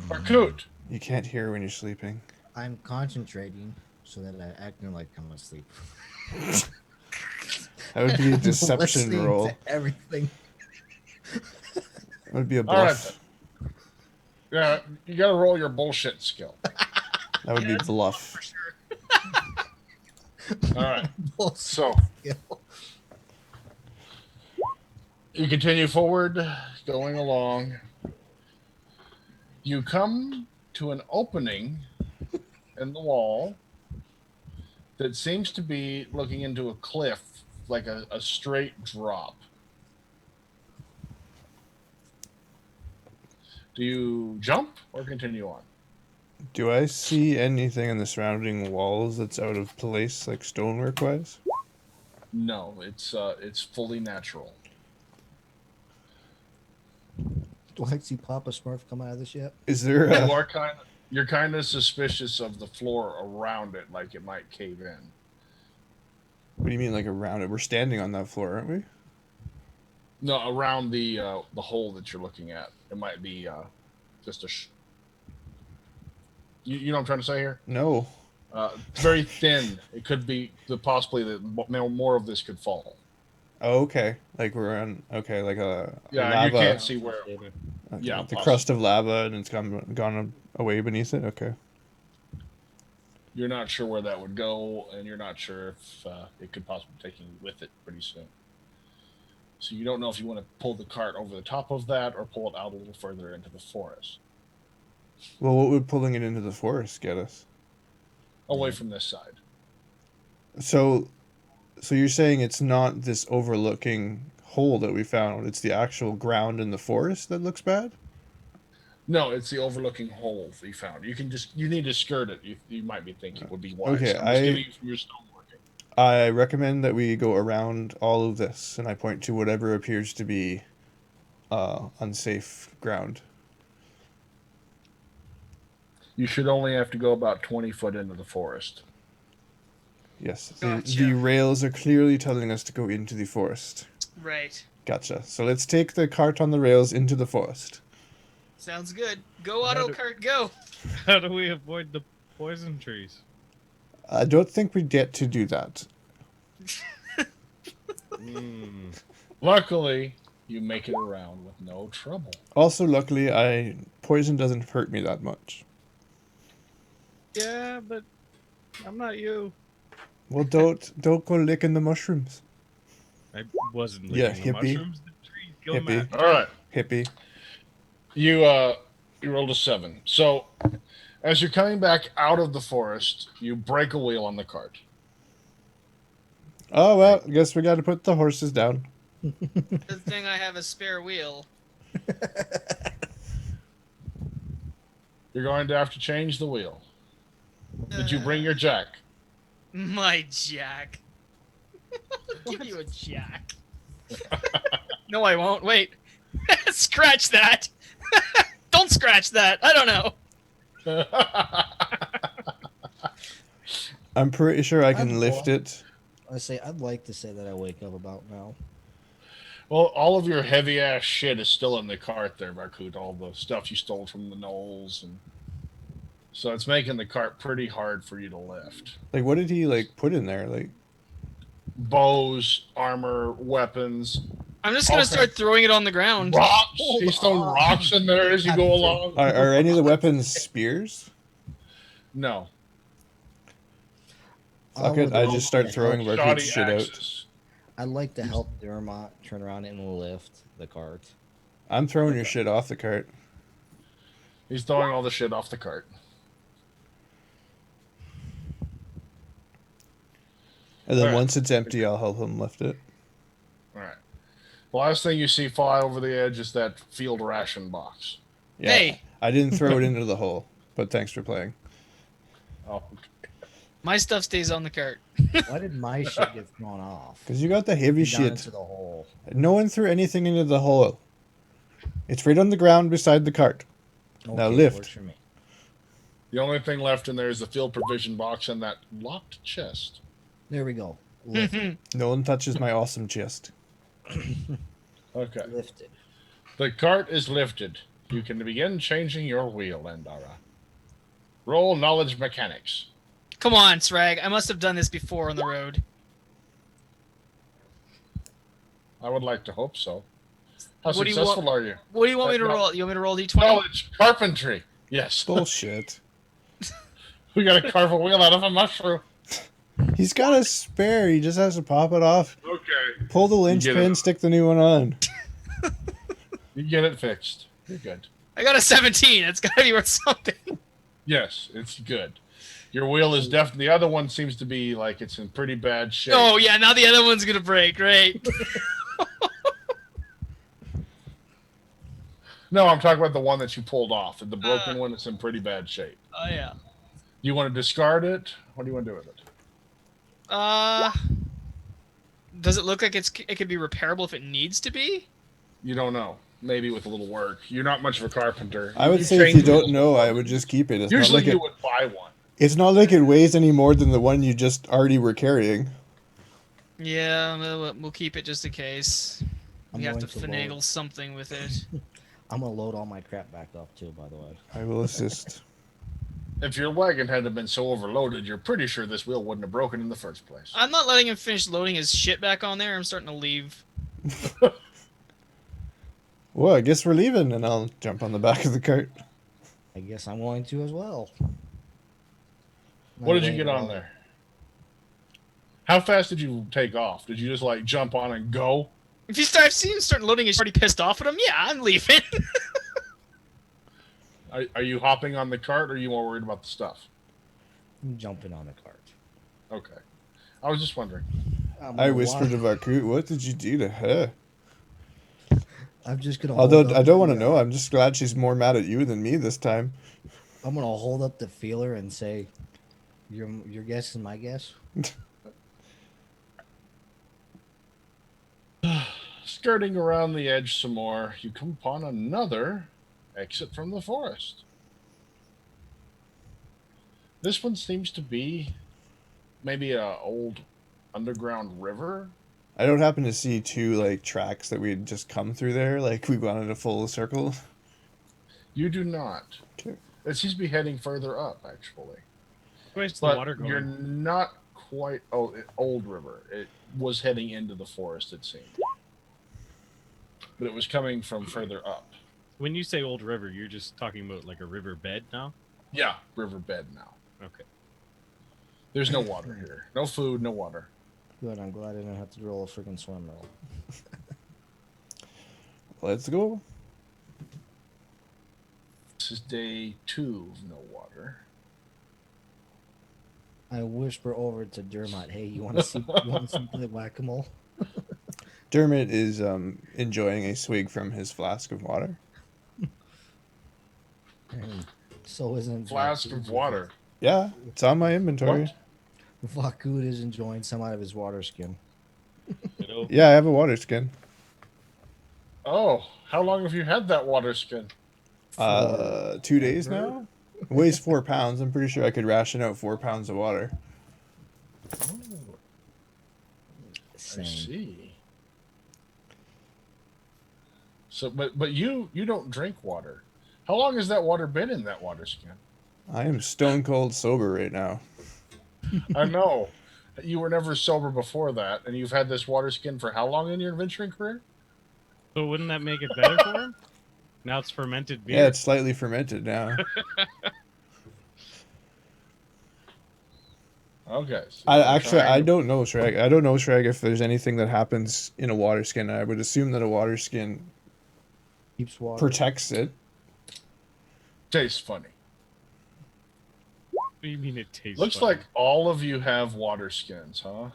Speaker 3: Barkut,
Speaker 1: You can't hear when you're sleeping.
Speaker 4: I'm concentrating so that I acting like I'm asleep.
Speaker 1: That would be a deception
Speaker 4: Listening
Speaker 1: roll.
Speaker 4: to everything.
Speaker 1: That would be a
Speaker 3: All right,
Speaker 1: bluff.
Speaker 3: yeah, you gotta roll your bullshit skill.
Speaker 1: That would be
Speaker 2: that's-
Speaker 1: bluff.
Speaker 2: For sure.
Speaker 3: All right,
Speaker 4: Bullshit.
Speaker 3: so you continue forward, going along. You come to an opening in the wall that seems to be looking into a cliff, like a straight drop. Do you jump or continue on?
Speaker 1: Do I see anything in the surrounding walls that's out of place, like stonework wise?
Speaker 3: No, it's fully natural.
Speaker 4: Do I see Papa Smurf come out of this yet?
Speaker 1: Is there
Speaker 3: You
Speaker 1: a,
Speaker 3: are you're kind of suspicious of the floor around it, like it might cave in.
Speaker 1: what do you mean like around it? We're standing on that floor, aren't we?
Speaker 3: No, around the hole that you're looking at, it might be just a. You know what I'm trying to say here?
Speaker 1: No.
Speaker 3: It's very thin. It could be possibly that more of this could fall.
Speaker 1: Oh, okay. Like we're on. Okay, like a
Speaker 3: Yeah,
Speaker 1: lava.
Speaker 3: you can't see where.
Speaker 1: Okay,
Speaker 3: yeah,
Speaker 1: the
Speaker 3: possibly.
Speaker 1: crust of lava and it's gone away beneath it. Okay.
Speaker 3: You're not sure where that would go, and you're not sure if it could possibly take you with it pretty soon. So you don't know if you want to pull the cart over the top of that or pull it out a little further into the forest,
Speaker 1: Well, what would pulling it into the forest get us?
Speaker 3: away from this side.
Speaker 1: So you're saying it's not this overlooking hole that we found; it's the actual ground in the forest that looks bad.
Speaker 3: No, it's the overlooking hole that you found. You need to skirt it. You might be thinking would be wise.
Speaker 1: Okay,
Speaker 3: I'm just giving you from your stoneworking.
Speaker 1: I recommend that we go around all of this, and I point to whatever appears to be unsafe ground.
Speaker 3: You should only have to go about 20 foot into the forest.
Speaker 1: Yes,
Speaker 2: Gotcha.
Speaker 1: the rails are clearly telling us to go into the forest.
Speaker 2: Right.
Speaker 1: Gotcha. So let's take the cart on the rails into the forest.
Speaker 2: Sounds good. Go,
Speaker 5: How
Speaker 2: auto
Speaker 5: do-
Speaker 2: cart, go.
Speaker 5: How do we avoid the poison trees?
Speaker 1: I don't think we get to do that.
Speaker 3: Luckily, you make it around with no trouble.
Speaker 1: Also, luckily, poison doesn't hurt me that much.
Speaker 5: Yeah, but I'm not you.
Speaker 1: Well, don't go licking the mushrooms,
Speaker 5: I wasn't
Speaker 1: Yeah,
Speaker 5: licking the
Speaker 1: hippie.
Speaker 5: mushrooms. The trees go
Speaker 1: Hippie.
Speaker 5: mad.
Speaker 3: All right.
Speaker 1: hippie.
Speaker 3: You rolled a 7. So as you're coming back out of the forest, you break a wheel on the cart.
Speaker 1: Oh well, I guess we got to put the horses down.
Speaker 2: Good thing I have a spare wheel.
Speaker 3: You're going to have to change the wheel. Did you bring your jack?
Speaker 2: My jack. Give you a jack. No, I won't. Wait. Scratch that. Don't scratch that. I don't know.
Speaker 1: I'm pretty sure I can
Speaker 4: I'm
Speaker 1: lift
Speaker 4: cool.
Speaker 1: it.
Speaker 4: I'd like to say that I wake up about now.
Speaker 3: Well, all of your heavy ass shit is still in the cart there, Barkut. All the stuff you stole from the gnolls and So it's making the cart pretty hard for you to lift.
Speaker 1: Like, what did he like put in there? Like,
Speaker 3: Bows, armor, weapons,
Speaker 2: I'm just gonna start throwing it on the ground.
Speaker 3: rocks.
Speaker 4: Hold
Speaker 3: He's throwing
Speaker 4: on.
Speaker 3: rocks in there as you go along.
Speaker 1: are any of the weapons spears?
Speaker 3: No.
Speaker 1: Fuck it, I just start throwing Barcoot's
Speaker 3: Shoddy
Speaker 1: shit out.
Speaker 3: axes.
Speaker 4: I'd like to help Dermot turn around and lift the cart.
Speaker 1: I'm throwing your shit off the cart.
Speaker 3: He's throwing all the shit off the cart.
Speaker 1: And then
Speaker 3: Alright.
Speaker 1: once it's empty, I'll help him lift it.
Speaker 3: All right. The last thing you see fly over the edge is that field ration box.
Speaker 1: Yeah,
Speaker 2: Hey.
Speaker 1: I didn't throw it into the hole, but thanks for playing.
Speaker 3: Oh,
Speaker 2: My stuff stays on the cart.
Speaker 4: Why did my shit get thrown off?
Speaker 1: Because you got the heavy
Speaker 4: Down
Speaker 1: shit.
Speaker 4: into the hole.
Speaker 1: No one threw anything into the hole. It's right on the ground beside the cart. Now
Speaker 4: Okay,
Speaker 1: lift.
Speaker 4: works for me.
Speaker 3: the only thing left in there is the field provision box and that locked chest.
Speaker 4: There we go. Lifted.
Speaker 1: No one touches my awesome chest.
Speaker 3: Okay.
Speaker 4: Lifted.
Speaker 3: The cart is lifted. You can begin changing your wheel, Andara. Roll knowledge mechanics.
Speaker 2: Come on, Sragg. I must have done this before on the road.
Speaker 3: I would like to hope so. How
Speaker 2: What do you
Speaker 3: successful
Speaker 2: want-
Speaker 3: are you?
Speaker 2: What do you want me to
Speaker 3: No.
Speaker 2: roll? You want me to roll d20?
Speaker 3: Knowledge carpentry. Yes.
Speaker 1: Bullshit.
Speaker 3: We gotta carve a wheel out of a mushroom.
Speaker 1: He's got a spare. He just has to pop it off.
Speaker 3: Okay.
Speaker 1: Pull the
Speaker 3: get
Speaker 1: linchpin,
Speaker 3: it.
Speaker 1: stick the new one on.
Speaker 3: You get it fixed. You're good.
Speaker 2: I got a 17. It's got to be worth something.
Speaker 3: Yes, it's good. Your wheel is definitely. The other one seems to be like it's in pretty bad shape.
Speaker 2: Oh, yeah. Now the other one's going to break, right?
Speaker 3: No, I'm talking about the one that you pulled off. The broken one is in pretty bad shape.
Speaker 2: Oh, yeah.
Speaker 3: You want to discard it? What do you want to do with it?
Speaker 2: Does it look like it could be repairable if it needs to be?
Speaker 3: You don't know. Maybe with a little work. You're not much of a carpenter.
Speaker 1: I would
Speaker 3: You
Speaker 1: say if
Speaker 3: change
Speaker 1: you don't
Speaker 3: wheels.
Speaker 1: know, I would just keep it. It's not
Speaker 3: Usually
Speaker 1: like
Speaker 3: you
Speaker 1: it.
Speaker 3: would buy one.
Speaker 1: It's not like it weighs any more than the one you just already were carrying.
Speaker 2: Yeah, we'll keep it just in case.
Speaker 4: I'm
Speaker 2: We have
Speaker 4: going
Speaker 2: to
Speaker 4: to
Speaker 2: finagle
Speaker 4: load.
Speaker 2: something with it.
Speaker 4: I'm gonna load all my crap back up too, by the way.
Speaker 1: I will assist.
Speaker 3: If your wagon hadn't been so overloaded, you're pretty sure this wheel wouldn't have broken in the first place.
Speaker 2: I'm not letting him finish loading his shit back on there. I'm starting to leave.
Speaker 1: Well, I guess we're leaving, and I'll jump on the back of the cart.
Speaker 4: I guess I'm going to as well.
Speaker 3: What did you get on there? How fast did you take off? Did you just like jump on and go?
Speaker 2: If you start seeing him starting loading, he's already pissed off at him. Yeah, I'm leaving.
Speaker 3: Are you hopping on the cart or are you more worried about the stuff?
Speaker 4: I'm jumping on the cart.
Speaker 3: Okay. I was just wondering.
Speaker 1: I whispered to Barcoot, "What did you do to her?"
Speaker 4: I'm just gonna.
Speaker 1: Although
Speaker 4: hold
Speaker 1: I
Speaker 4: up
Speaker 1: don't want to
Speaker 4: the,
Speaker 1: know. I'm just glad she's more mad at you than me this time.
Speaker 4: I'm gonna hold up the feeler and say, "Your guess is my guess."
Speaker 3: Skirting around the edge some more, you come upon another exit from the forest. This one seems to be maybe a old underground river.
Speaker 1: I don't happen to see two like tracks that we'd just come through there. Like we wanted a full circle.
Speaker 3: You do not.
Speaker 1: Okay.
Speaker 3: It seems to be heading further up, actually.
Speaker 5: Where's the
Speaker 3: But
Speaker 5: water going?
Speaker 3: you're not quite. Oh, old river. It was heading into the forest, it seemed. But it was coming from further up.
Speaker 5: When you say old river, you're just talking about like a river bed now?
Speaker 3: Yeah, riverbed now.
Speaker 5: Okay.
Speaker 3: There's no water here. No food, no water.
Speaker 4: Good. I'm glad I didn't have to roll a freaking swim roll.
Speaker 1: Let's go.
Speaker 3: This is day 2 of no water.
Speaker 4: I whisper over to Dermot, "Hey, you want to see? You want to play whack-a-mole?"
Speaker 1: Dermot is enjoying a swig from his flask of water.
Speaker 4: And so isn't
Speaker 3: Flask of water.
Speaker 1: Yeah, it's on my inventory.
Speaker 3: What?
Speaker 4: Vakut is enjoying some out of his water skin.
Speaker 5: Hello?
Speaker 1: Yeah, I have a water skin.
Speaker 3: Oh, how long have you had that water skin?
Speaker 1: 2 days now. It weighs 4 pounds. I'm pretty sure I could ration out 4 pounds of water.
Speaker 3: I
Speaker 4: Same.
Speaker 3: see. So, but you don't drink water. How long has that water been in that water skin?
Speaker 1: I am stone cold sober right now.
Speaker 3: I know. You were never sober before that, and you've had this water skin for how long in your adventuring career?
Speaker 5: So wouldn't that make it better for him? Now it's fermented beer.
Speaker 1: Yeah, it's slightly fermented now.
Speaker 3: Okay. So
Speaker 1: I don't know, Sragg. I don't know, Sragg, if there's anything that happens in a water skin. I would assume that a water skin
Speaker 4: Keeps water.
Speaker 1: protects it.
Speaker 3: tastes funny.
Speaker 5: What do you mean it tastes
Speaker 3: Looks
Speaker 5: funny?
Speaker 3: like all of you have water skins, huh?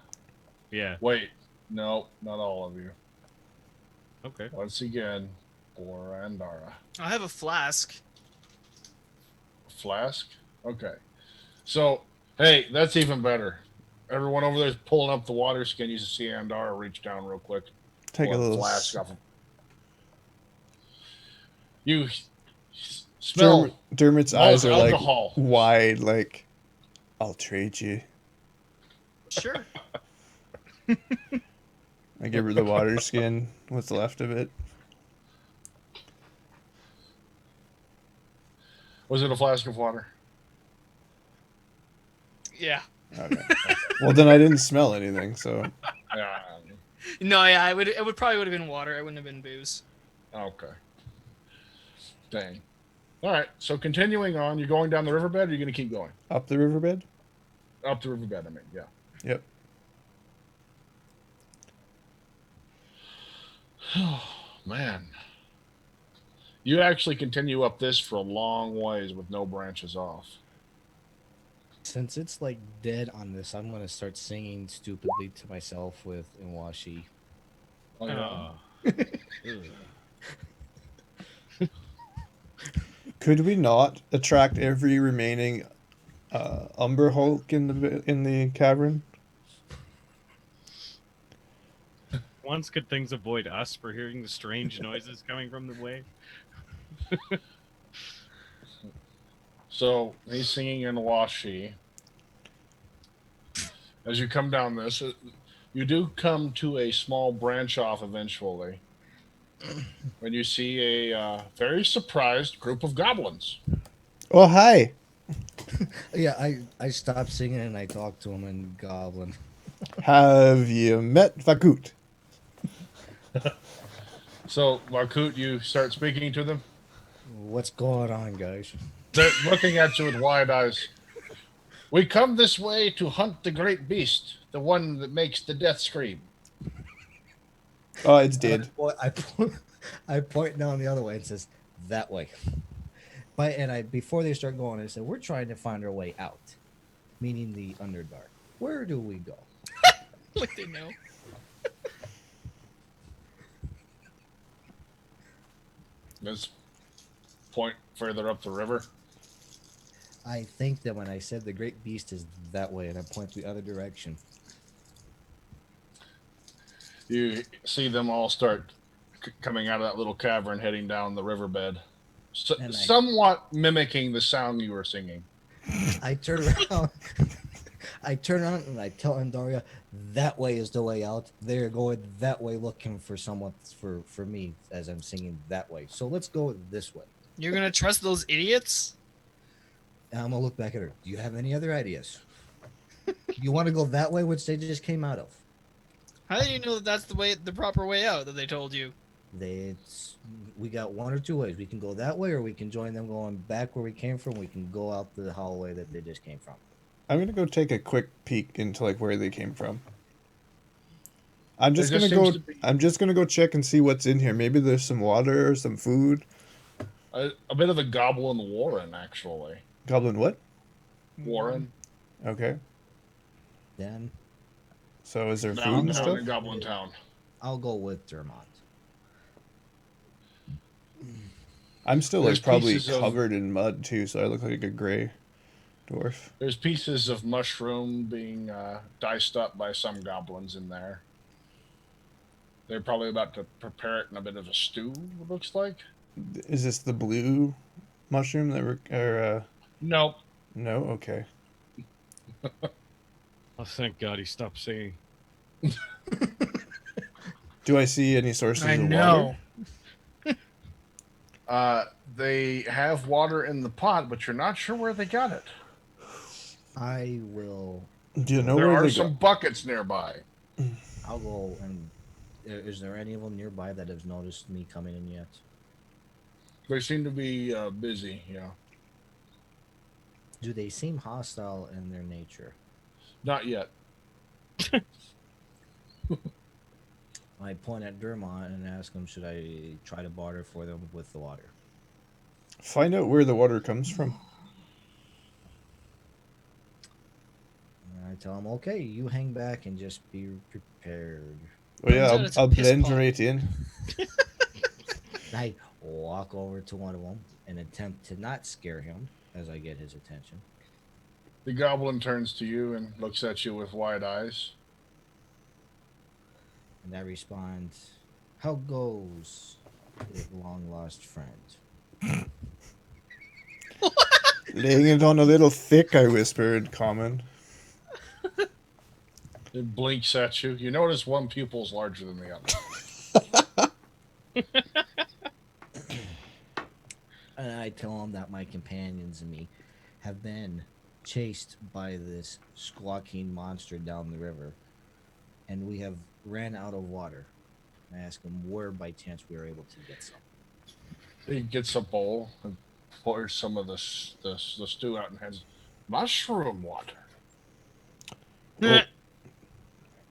Speaker 5: Yeah.
Speaker 3: Wait, no, not all of you.
Speaker 5: Okay.
Speaker 3: Once again, for Andara.
Speaker 2: I have a flask.
Speaker 3: Flask? Okay. So, hey, that's even better. Everyone over there's pulling up the water skin. You see Andara reach down real quick.
Speaker 1: Take a
Speaker 3: pull
Speaker 1: little
Speaker 3: flask off of. You smell
Speaker 1: Dermot's
Speaker 3: smells
Speaker 1: eyes are like
Speaker 3: alcohol.
Speaker 1: wide, like, I'll trade you.
Speaker 2: Sure.
Speaker 1: I give her the water skin, what's left of it.
Speaker 3: Was it a flask of water?
Speaker 2: Yeah.
Speaker 1: Okay. Well, then I didn't smell anything, so
Speaker 3: Yeah.
Speaker 2: No, yeah, it probably would have been water. It wouldn't have been booze.
Speaker 3: Okay. Dang. All right. So continuing on, you're going down the riverbed, or you're going to keep going
Speaker 1: up the riverbed?
Speaker 3: up the riverbed? I mean, yeah.
Speaker 1: Yep.
Speaker 3: Oh man. You actually continue up this for a long ways with no branches off.
Speaker 4: Since it's like dead on this, I'm gonna start singing stupidly to myself with Inwashi.
Speaker 3: Oh, yeah.
Speaker 5: Oh.
Speaker 1: Could we not attract every remaining Umber Hulk in the cavern?
Speaker 5: Once could things avoid us for hearing the strange noises coming from the way?
Speaker 3: So he's singing in Washi. As you come down this, you do come to a small branch off eventually. When you see a very surprised group of goblins.
Speaker 1: Oh, hi.
Speaker 4: Yeah, I stopped singing and I talked to him in Goblin.
Speaker 1: Have you met Vakut?
Speaker 3: So, Markut, you start speaking to them.
Speaker 4: What's going on, guys?
Speaker 3: They're looking at you with wide eyes. We come this way to hunt the great beast, the one that makes the death scream.
Speaker 1: Oh, it's dead.
Speaker 4: I point down the other way and says that way. Before they start going, I said we're trying to find our way out, meaning the Underdark. Where do we go?
Speaker 2: Like they know.
Speaker 3: This point further up the river.
Speaker 4: I think that when I said the great beast is that way, and I point the other direction.
Speaker 3: You see them all start coming out of that little cavern, heading down the riverbed, somewhat mimicking the sound you were singing.
Speaker 4: I turn around. I turn around and I tell Andara that way is the way out. They're going that way looking for someone for me as I'm singing that way. So let's go this way.
Speaker 2: You're gonna trust those idiots?
Speaker 4: And I'm gonna look back at her. Do you have any other ideas? You want to go that way, which they just came out of?
Speaker 2: How do you know that that's the proper way out that they told you?
Speaker 4: We got one or two ways. We can go that way, or we can join them going back where we came from. We can go out the hallway that they just came from.
Speaker 1: I'm gonna go take a quick peek into like where they came from. I'm just
Speaker 3: There
Speaker 1: gonna
Speaker 3: just
Speaker 1: go.
Speaker 3: seems to be-
Speaker 1: I'm just gonna go check and see what's in here. Maybe there's some water or some food.
Speaker 3: A bit of a goblin warren, actually.
Speaker 1: Goblin, what?
Speaker 3: Warren.
Speaker 1: Okay.
Speaker 4: Then
Speaker 1: So is there food
Speaker 3: Down
Speaker 1: and stuff?
Speaker 3: in Goblin Town.
Speaker 4: I'll go with Dermot.
Speaker 1: I'm still
Speaker 3: There's
Speaker 1: like probably
Speaker 3: pieces of-
Speaker 1: covered in mud too, so I look like a gray dwarf.
Speaker 3: There's pieces of mushroom being diced up by some goblins in there. They're probably about to prepare it in a bit of a stew, it looks like.
Speaker 1: Is this the blue mushroom that
Speaker 3: Nope.
Speaker 1: no? Okay.
Speaker 5: Oh, thank God he stopped singing.
Speaker 1: Do I see any sources
Speaker 2: I
Speaker 1: of
Speaker 2: know.
Speaker 1: water?
Speaker 3: They have water in the pot, but you're not sure where they got it.
Speaker 4: I will.
Speaker 1: Do you know
Speaker 3: There
Speaker 1: where
Speaker 3: are
Speaker 1: they
Speaker 3: some buckets nearby.
Speaker 4: I'll go and. Is there any of them nearby that has noticed me coming in yet?
Speaker 3: They seem to be busy, yeah.
Speaker 4: Do they seem hostile in their nature?
Speaker 3: Not yet.
Speaker 4: I point at Dermot and ask him, should I try to barter for them with the water?
Speaker 1: Find out where the water comes from.
Speaker 4: And I tell him, okay, you hang back and just be prepared.
Speaker 1: Oh yeah,
Speaker 2: Turns out it's a
Speaker 1: I'll
Speaker 2: piss
Speaker 1: blend
Speaker 2: pot.
Speaker 1: right in.
Speaker 4: I walk over to one of them and attempt to not scare him as I get his attention.
Speaker 3: The goblin turns to you and looks at you with wide eyes.
Speaker 4: And I respond, how goes it, long lost friend?
Speaker 1: Laying it on a little thick, I whisper in common.
Speaker 3: It blinks at you. You notice one pupil's larger than the other.
Speaker 4: And I tell him that my companions and me have been chased by this squawking monster down the river, and we have ran out of water. I ask him where by chance we were able to get some.
Speaker 3: He gets a bowl and pours some of the stew out and has mushroom water.
Speaker 1: Oh.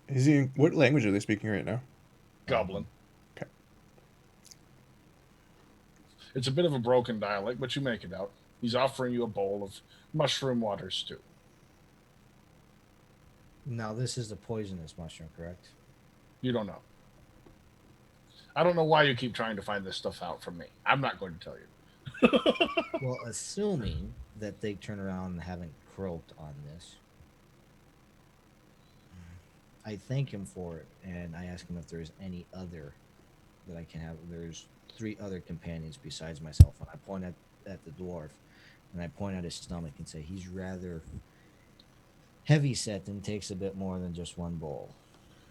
Speaker 1: Is he? What language are they speaking right now?
Speaker 3: Goblin.
Speaker 1: Okay.
Speaker 3: It's a bit of a broken dialect, but you make it out. He's offering you a bowl of mushroom water stew.
Speaker 4: Now, this is the poisonous mushroom, correct?
Speaker 3: You don't know. I don't know why you keep trying to find this stuff out from me. I'm not going to tell you.
Speaker 4: Well, assuming that they turn around and haven't croaked on this, I thank him for it, and I ask him if there's any other that I can have. There's 3 other companions besides myself, and I point at the dwarf, and I point at his stomach and say he's rather heavy set and takes a bit more than just one bowl.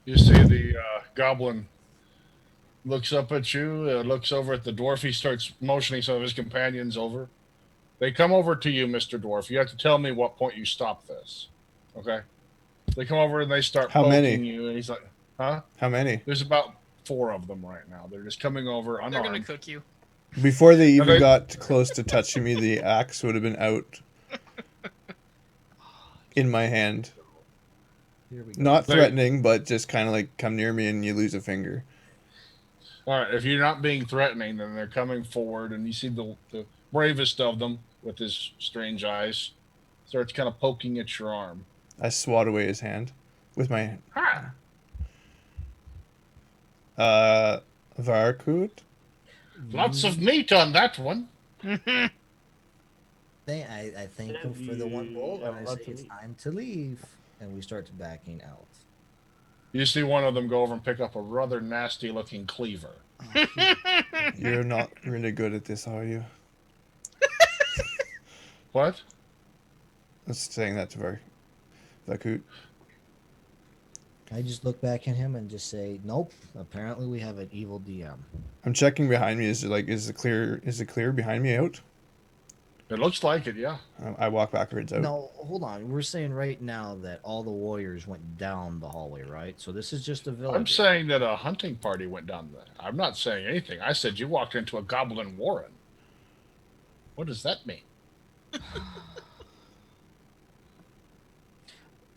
Speaker 3: You see the goblin looks up at you, looks over at the dwarf. He starts motioning some of his companions over. They come over to you, Mr. Dwarf. You have to tell me what point you stop this. Okay? They come over and they start
Speaker 1: How
Speaker 3: poking
Speaker 1: many?
Speaker 3: you, and he's like, huh?
Speaker 1: How many?
Speaker 3: There's about 4 of them right now. They're just coming over
Speaker 2: They're gonna
Speaker 3: unarmed.
Speaker 2: cook you.
Speaker 1: Before they even
Speaker 3: they-
Speaker 1: got close to touching me, the axe would have been out in my hand.
Speaker 4: Here we go.
Speaker 1: Not
Speaker 3: They-
Speaker 1: threatening, but just kind of like come near me and you lose a finger.
Speaker 3: All right, if you're not being threatening, then they're coming forward, and you see the bravest of them with his strange eyes starts kind of poking at your arm.
Speaker 1: I swat away his hand with my
Speaker 3: Ha!
Speaker 1: Varkut.
Speaker 3: Lots of meat on that one.
Speaker 4: I thank him for the one bowl, and I say
Speaker 6: Lots of
Speaker 4: it's
Speaker 6: meat.
Speaker 4: time to leave, and we start backing out.
Speaker 3: You see one of them go over and pick up a rather nasty-looking cleaver.
Speaker 1: You're not really good at this, are you?
Speaker 3: What?
Speaker 1: I was saying that to Varkut.
Speaker 4: I just look back at him and just say, "Nope. Apparently, we have an evil DM."
Speaker 1: I'm checking behind me. Is it clear behind me out?
Speaker 3: It looks like it, yeah.
Speaker 1: I walk backwards out.
Speaker 4: No, hold on. We're saying right now that all the warriors went down the hallway, right? So this is just a village.
Speaker 3: I'm saying that a hunting party went down there. I'm not saying anything. I said you walked into a goblin warren. What does that mean?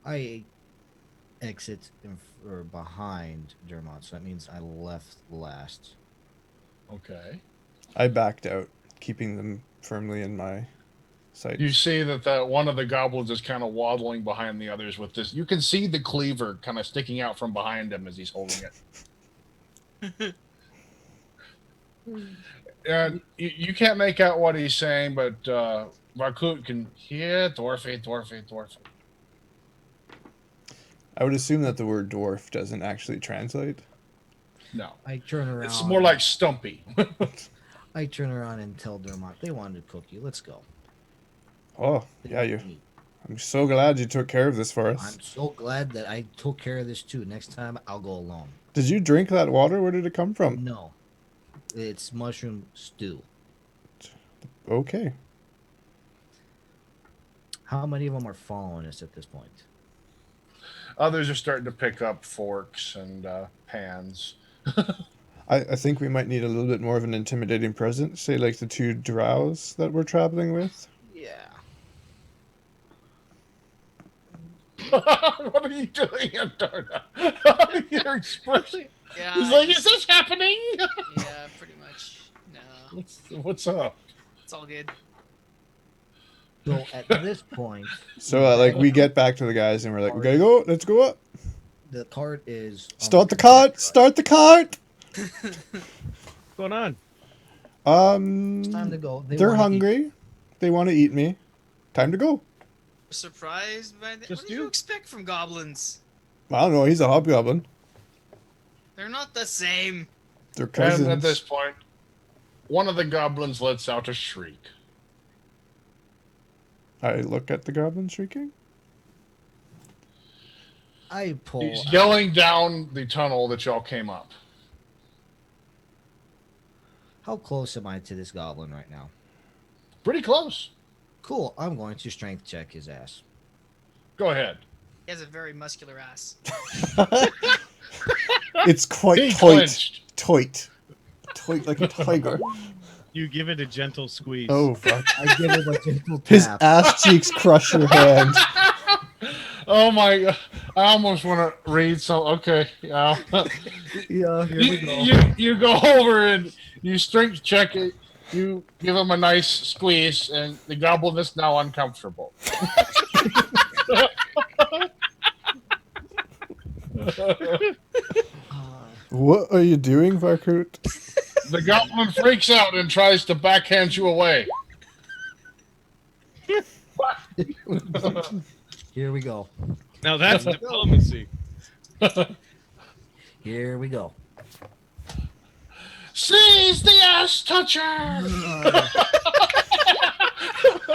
Speaker 4: I exit or behind Dermot, so that means I left last.
Speaker 3: Okay.
Speaker 1: I backed out, keeping them firmly in my sight.
Speaker 3: You see that one of the goblins is kind of waddling behind the others with this. You can see the cleaver kind of sticking out from behind him as he's holding it. And you can't make out what he's saying, but Varkut can hear dwarfy, dwarfy, dwarfy.
Speaker 1: I would assume that the word dwarf doesn't actually translate.
Speaker 3: No.
Speaker 4: I turn around.
Speaker 3: It's more like stumpy.
Speaker 4: I turn around and tell Dermot they wanted to cook you. Let's go.
Speaker 1: Oh, yeah, I'm so glad you took care of this for us.
Speaker 4: I'm so glad that I took care of this too. Next time I'll go alone.
Speaker 1: Did you drink that water? Where did it come from?
Speaker 4: No, it's mushroom stew.
Speaker 1: Okay.
Speaker 4: How many of them are following us at this point?
Speaker 3: Others are starting to pick up forks and pans.
Speaker 1: I think we might need a little bit more of an intimidating presence. Say like the 2 drows that we're traveling with.
Speaker 4: Yeah.
Speaker 3: What are you doing, Andara? Your expression.
Speaker 2: Yeah.
Speaker 3: He's like, is this happening?
Speaker 2: Yeah, pretty much. No,
Speaker 3: What's up?
Speaker 2: it's all good.
Speaker 4: So at this point,
Speaker 1: So like we get back to the guys and we're like, we gotta go. Let's go up.
Speaker 4: the cart is on
Speaker 1: Start the
Speaker 4: track,
Speaker 1: cart.
Speaker 4: right?
Speaker 1: Start the cart.
Speaker 5: What's going on?
Speaker 4: It's time to go.
Speaker 1: They're
Speaker 4: wanna eat-
Speaker 1: hungry. They want to eat me. Time to go.
Speaker 2: Surprised by that?
Speaker 5: Just
Speaker 2: What did you
Speaker 5: you?
Speaker 2: expect from goblins?
Speaker 1: I don't know. He's a hobgoblin.
Speaker 2: They're not the same.
Speaker 1: They're cousins.
Speaker 3: And at this point, one of the goblins lets out a shriek.
Speaker 1: I look at the goblin shrieking.
Speaker 4: I pull.
Speaker 3: He's yelling down the tunnel that y'all came up.
Speaker 4: How close am I to this goblin right now?
Speaker 3: Pretty close.
Speaker 4: Cool. I'm going to strength check his ass.
Speaker 3: Go ahead.
Speaker 2: He has a very muscular ass.
Speaker 1: It's quite
Speaker 3: He
Speaker 1: toit.
Speaker 3: clinched.
Speaker 1: Toit. Toit like a tiger.
Speaker 5: You give it a gentle squeeze.
Speaker 1: Oh, fuck.
Speaker 4: I give him a gentle
Speaker 1: His
Speaker 4: tap.
Speaker 1: ass cheeks crush your hand.
Speaker 3: Oh my god. I almost want to read some. Okay. Yeah.
Speaker 4: Yeah, here we go.
Speaker 3: You go over and you strength check it. You give him a nice squeeze, and the goblin is now uncomfortable.
Speaker 1: What are you doing, Varkut?
Speaker 3: The goblin freaks out and tries to backhand you away.
Speaker 4: Here we go.
Speaker 5: Now that's diplomacy.
Speaker 4: Here we go.
Speaker 3: Seize the ass toucher!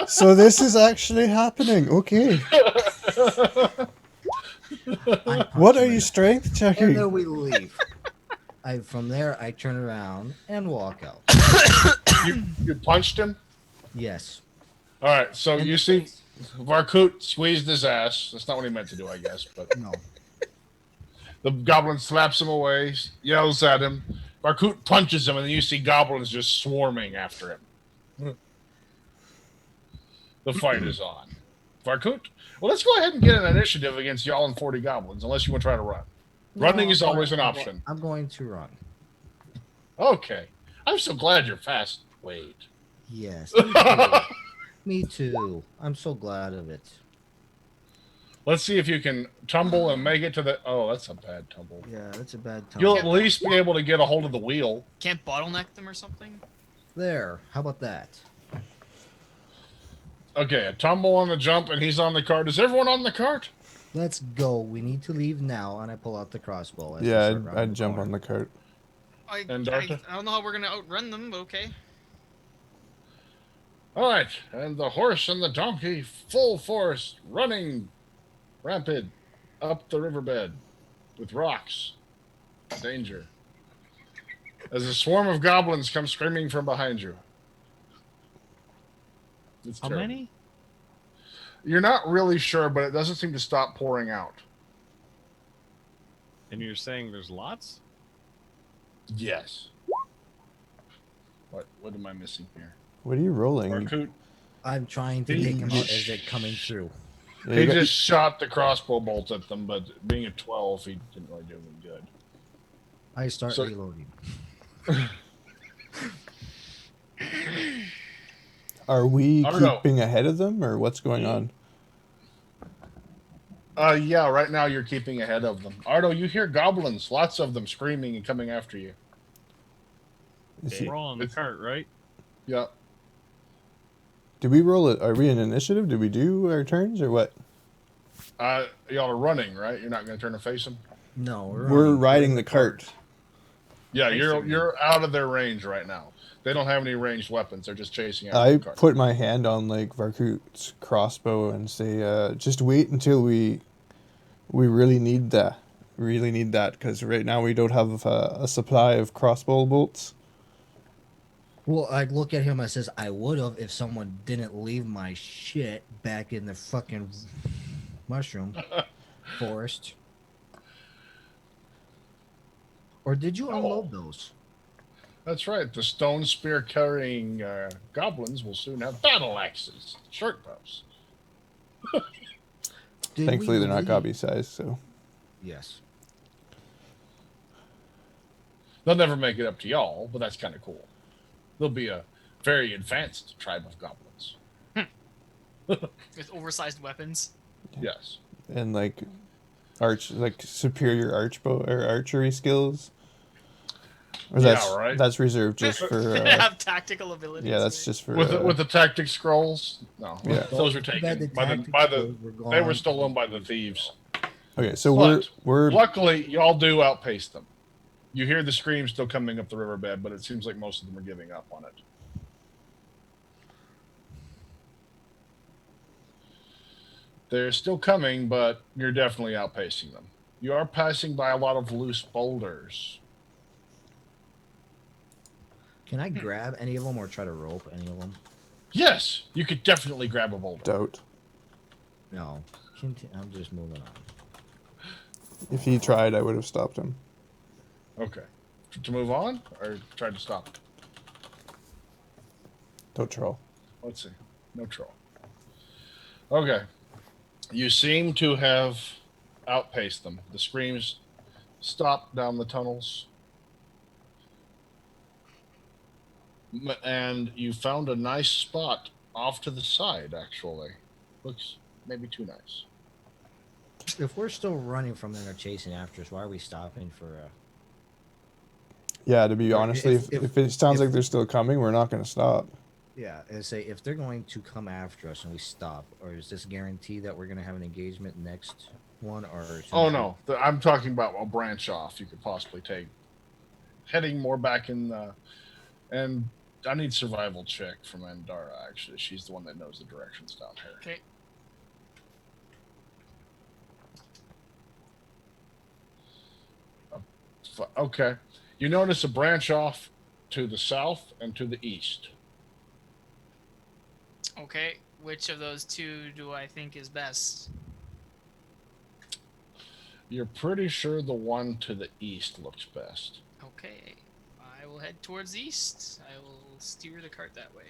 Speaker 1: So this is actually happening. Okay. What are you strength
Speaker 4: And
Speaker 1: checking?
Speaker 4: then we leave. From there, I turn around and walk out.
Speaker 3: You punched him?
Speaker 4: Yes.
Speaker 3: All right, so
Speaker 4: In
Speaker 3: you
Speaker 4: the
Speaker 3: see
Speaker 4: face.
Speaker 3: Varkut squeezed his ass. That's not what he meant to do, I guess. But
Speaker 4: No.
Speaker 3: the goblin slaps him away, yells at him. Varkut punches him, and then you see goblins just swarming after him. The fight is on. Varkut? Well, let's go ahead and get an initiative against y'all and 40 goblins, unless you want to try to run. Running
Speaker 4: No,
Speaker 3: is
Speaker 4: I'm
Speaker 3: always
Speaker 4: going-
Speaker 3: an
Speaker 4: I'm go-
Speaker 3: option.
Speaker 4: I'm going to run.
Speaker 3: Okay. I'm so glad you're fast. Wait.
Speaker 4: Yes. Me too. Me too. I'm so glad of it.
Speaker 3: Let's see if you can tumble and make it to the... Oh, that's a bad tumble.
Speaker 4: Yeah, that's a bad time.
Speaker 3: You'll at least be able to get a hold of the wheel.
Speaker 2: Can't bottleneck them or something?
Speaker 4: There. How about that?
Speaker 3: Okay, a tumble on the jump, and he's on the cart. Is everyone on the cart?
Speaker 4: Let's go. We need to leave now, and I pull out the crossbow. as we
Speaker 1: Yeah,
Speaker 4: start round
Speaker 1: I'd
Speaker 4: the
Speaker 1: jump
Speaker 4: corner.
Speaker 1: on the cart.
Speaker 3: And
Speaker 2: I
Speaker 3: Darta?
Speaker 2: don't know how we're gonna outrun them, but okay.
Speaker 3: All right, and the horse and the donkey, full force, running rapid up the riverbed with rocks. Danger. As a swarm of goblins come screaming from behind you. It's
Speaker 5: How
Speaker 3: terrible.
Speaker 5: many?
Speaker 3: You're not really sure, but it doesn't seem to stop pouring out.
Speaker 5: And you're saying there's lots?
Speaker 3: Yes. What am I missing here?
Speaker 1: What are you rolling?
Speaker 3: Varkut,
Speaker 4: I'm trying to
Speaker 3: He-
Speaker 4: take them out as they're coming through.
Speaker 1: Yeah,
Speaker 3: he
Speaker 1: you got-
Speaker 3: just shot the crossbow bolt at them, but being a 12, he didn't really do anything good.
Speaker 4: I start
Speaker 3: So-
Speaker 4: reloading.
Speaker 1: Are we
Speaker 3: Ardo.
Speaker 1: keeping ahead of them, or what's going on?
Speaker 3: Yeah, right now you're keeping ahead of them. Ardo, you hear goblins, lots of them screaming and coming after you.
Speaker 1: Is he-
Speaker 5: We're all on the
Speaker 3: It's-
Speaker 5: cart, right?
Speaker 3: Yeah.
Speaker 1: Did we roll it? Are we in initiative? Did we do our turns, or what?
Speaker 3: Y'all are running, right? You're not going to turn and face them?
Speaker 4: No,
Speaker 1: We're
Speaker 4: running.
Speaker 1: riding the cart.
Speaker 3: Yeah,
Speaker 5: I see.
Speaker 3: you're out of their range right now. They don't have any ranged weapons. They're just chasing after
Speaker 1: I
Speaker 3: the cart.
Speaker 1: put my hand on like Varkut's crossbow and say, "Just wait until we really need that. Really need that because right now we don't have a supply of crossbow bolts."
Speaker 4: Well, I look at him. I says, I would have if someone didn't leave my shit back in the fucking mushroom forest. Or did you unload those?
Speaker 3: That's right. The stone spear carrying goblins will soon have battle axes, short bows.
Speaker 4: Did
Speaker 1: Thankfully,
Speaker 4: we
Speaker 1: they're not
Speaker 4: leave-
Speaker 1: gobby size, so.
Speaker 4: Yes.
Speaker 3: They'll never make it up to y'all, but that's kind of cool. They'll be a very advanced tribe of goblins.
Speaker 2: With oversized weapons.
Speaker 3: Yes.
Speaker 1: And like superior archery skills. Or
Speaker 3: Yeah,
Speaker 1: that's
Speaker 3: right.
Speaker 1: that's reserved just for
Speaker 2: Have tactical abilities.
Speaker 1: yeah, that's
Speaker 2: right?
Speaker 1: just for
Speaker 3: With the tactic scrolls, no,
Speaker 1: Yeah.
Speaker 3: those are
Speaker 4: Too bad
Speaker 3: taken
Speaker 4: tactics
Speaker 3: by
Speaker 4: scrolls
Speaker 3: the.
Speaker 4: were
Speaker 3: They were
Speaker 4: gone.
Speaker 3: stolen by the thieves.
Speaker 1: okay. So
Speaker 3: But
Speaker 1: we're
Speaker 3: luckily, y'all do outpace them. You hear the screams still coming up the riverbed, but it seems like most of them are giving up on it. They're still coming, but you're definitely outpacing them. You are passing by a lot of loose boulders.
Speaker 4: Can I grab any of them or try to rope any of them?
Speaker 3: Yes, you could definitely grab a boulder.
Speaker 1: doubt.
Speaker 4: No. I'm just moving on.
Speaker 1: If he tried, I would have stopped him.
Speaker 3: Okay. To move on or try to stop?
Speaker 1: Don't troll.
Speaker 3: Let's see. No troll. Okay. You seem to have outpaced them. The screams stop down the tunnels. And you found a nice spot off to the side, actually. Looks maybe too nice.
Speaker 4: If we're still running from them or chasing after us, why are we stopping for
Speaker 1: Yeah, to be
Speaker 4: Or
Speaker 1: honestly, if it sounds like they're still coming, we're not going to stop.
Speaker 4: yeah, and say if they're going to come after us and we stop, or is this guarantee that we're gonna have an engagement next one or
Speaker 3: Oh, no. I'm talking about a branch off you could possibly take. Heading more back in the... And I need survival check from Andara, actually. She's the one that knows the directions down here.
Speaker 2: Okay.
Speaker 3: Okay. You notice a branch off to the south and to the east.
Speaker 2: Okay. Which of those two do I think is best?
Speaker 3: You're pretty sure the one to the east looks best.
Speaker 2: Okay. I will head towards the east. I will steer the cart that way.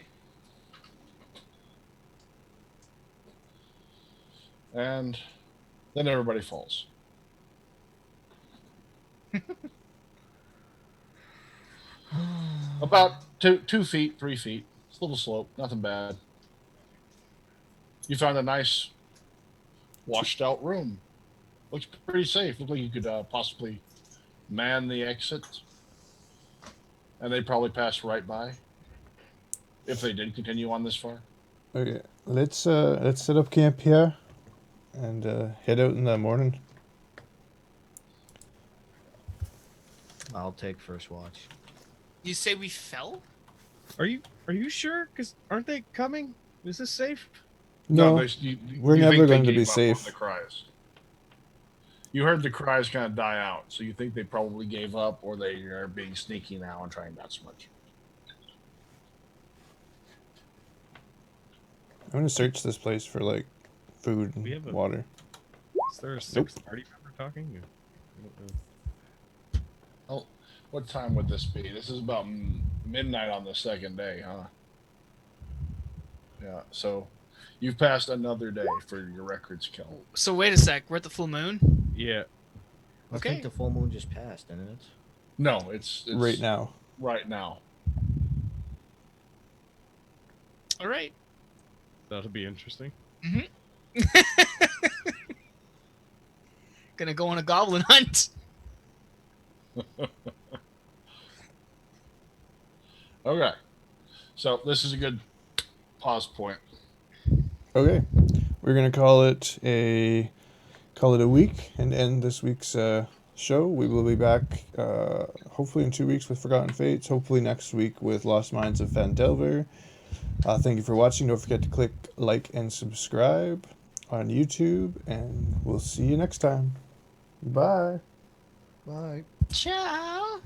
Speaker 3: And then everybody falls. About 2 feet, 3 feet. It's a little slope, nothing bad. You found a nice washed out room. Looks pretty safe. Looks like you could possibly man the exit. And they'd probably pass right by. If they did continue on this far.
Speaker 1: Okay, let's set up camp here, and head out in the morning.
Speaker 4: I'll take first watch.
Speaker 2: You say we fell?
Speaker 5: Are you sure? Because aren't they coming? Is this safe?
Speaker 1: No, we're
Speaker 3: you
Speaker 1: never
Speaker 3: think they
Speaker 1: going to be
Speaker 3: gave up on
Speaker 1: safe.
Speaker 3: The cries. You heard the cries kind of die out, so you think they probably gave up, or they are being sneaky now and trying not so much.
Speaker 1: I'm going to search this place for like food
Speaker 5: We
Speaker 1: and
Speaker 5: have a-
Speaker 1: water.
Speaker 5: Is there a sixth party member talking? I don't know.
Speaker 3: Oh, what time would this be? This is about midnight on the second day, huh? Yeah. So, you've passed another day for your records kill.
Speaker 2: So wait a sec. We're at the full moon?
Speaker 5: Yeah.
Speaker 4: I
Speaker 2: Okay.
Speaker 4: think the full moon just passed, didn't it?
Speaker 3: No, it's
Speaker 1: Right now.
Speaker 3: Right now.
Speaker 2: All right.
Speaker 5: That'll be interesting.
Speaker 2: Gonna go on a goblin hunt.
Speaker 3: Okay. So this is a good pause point.
Speaker 1: Okay, we're gonna call it a week and end this week's show. We will be back hopefully in 2 weeks with Forgotten Fates. Hopefully next week with Lost Minds of Phandelver. Thank you for watching. Don't forget to click like and subscribe on YouTube, and we'll see you next time. Bye.
Speaker 4: Bye.
Speaker 2: Ciao.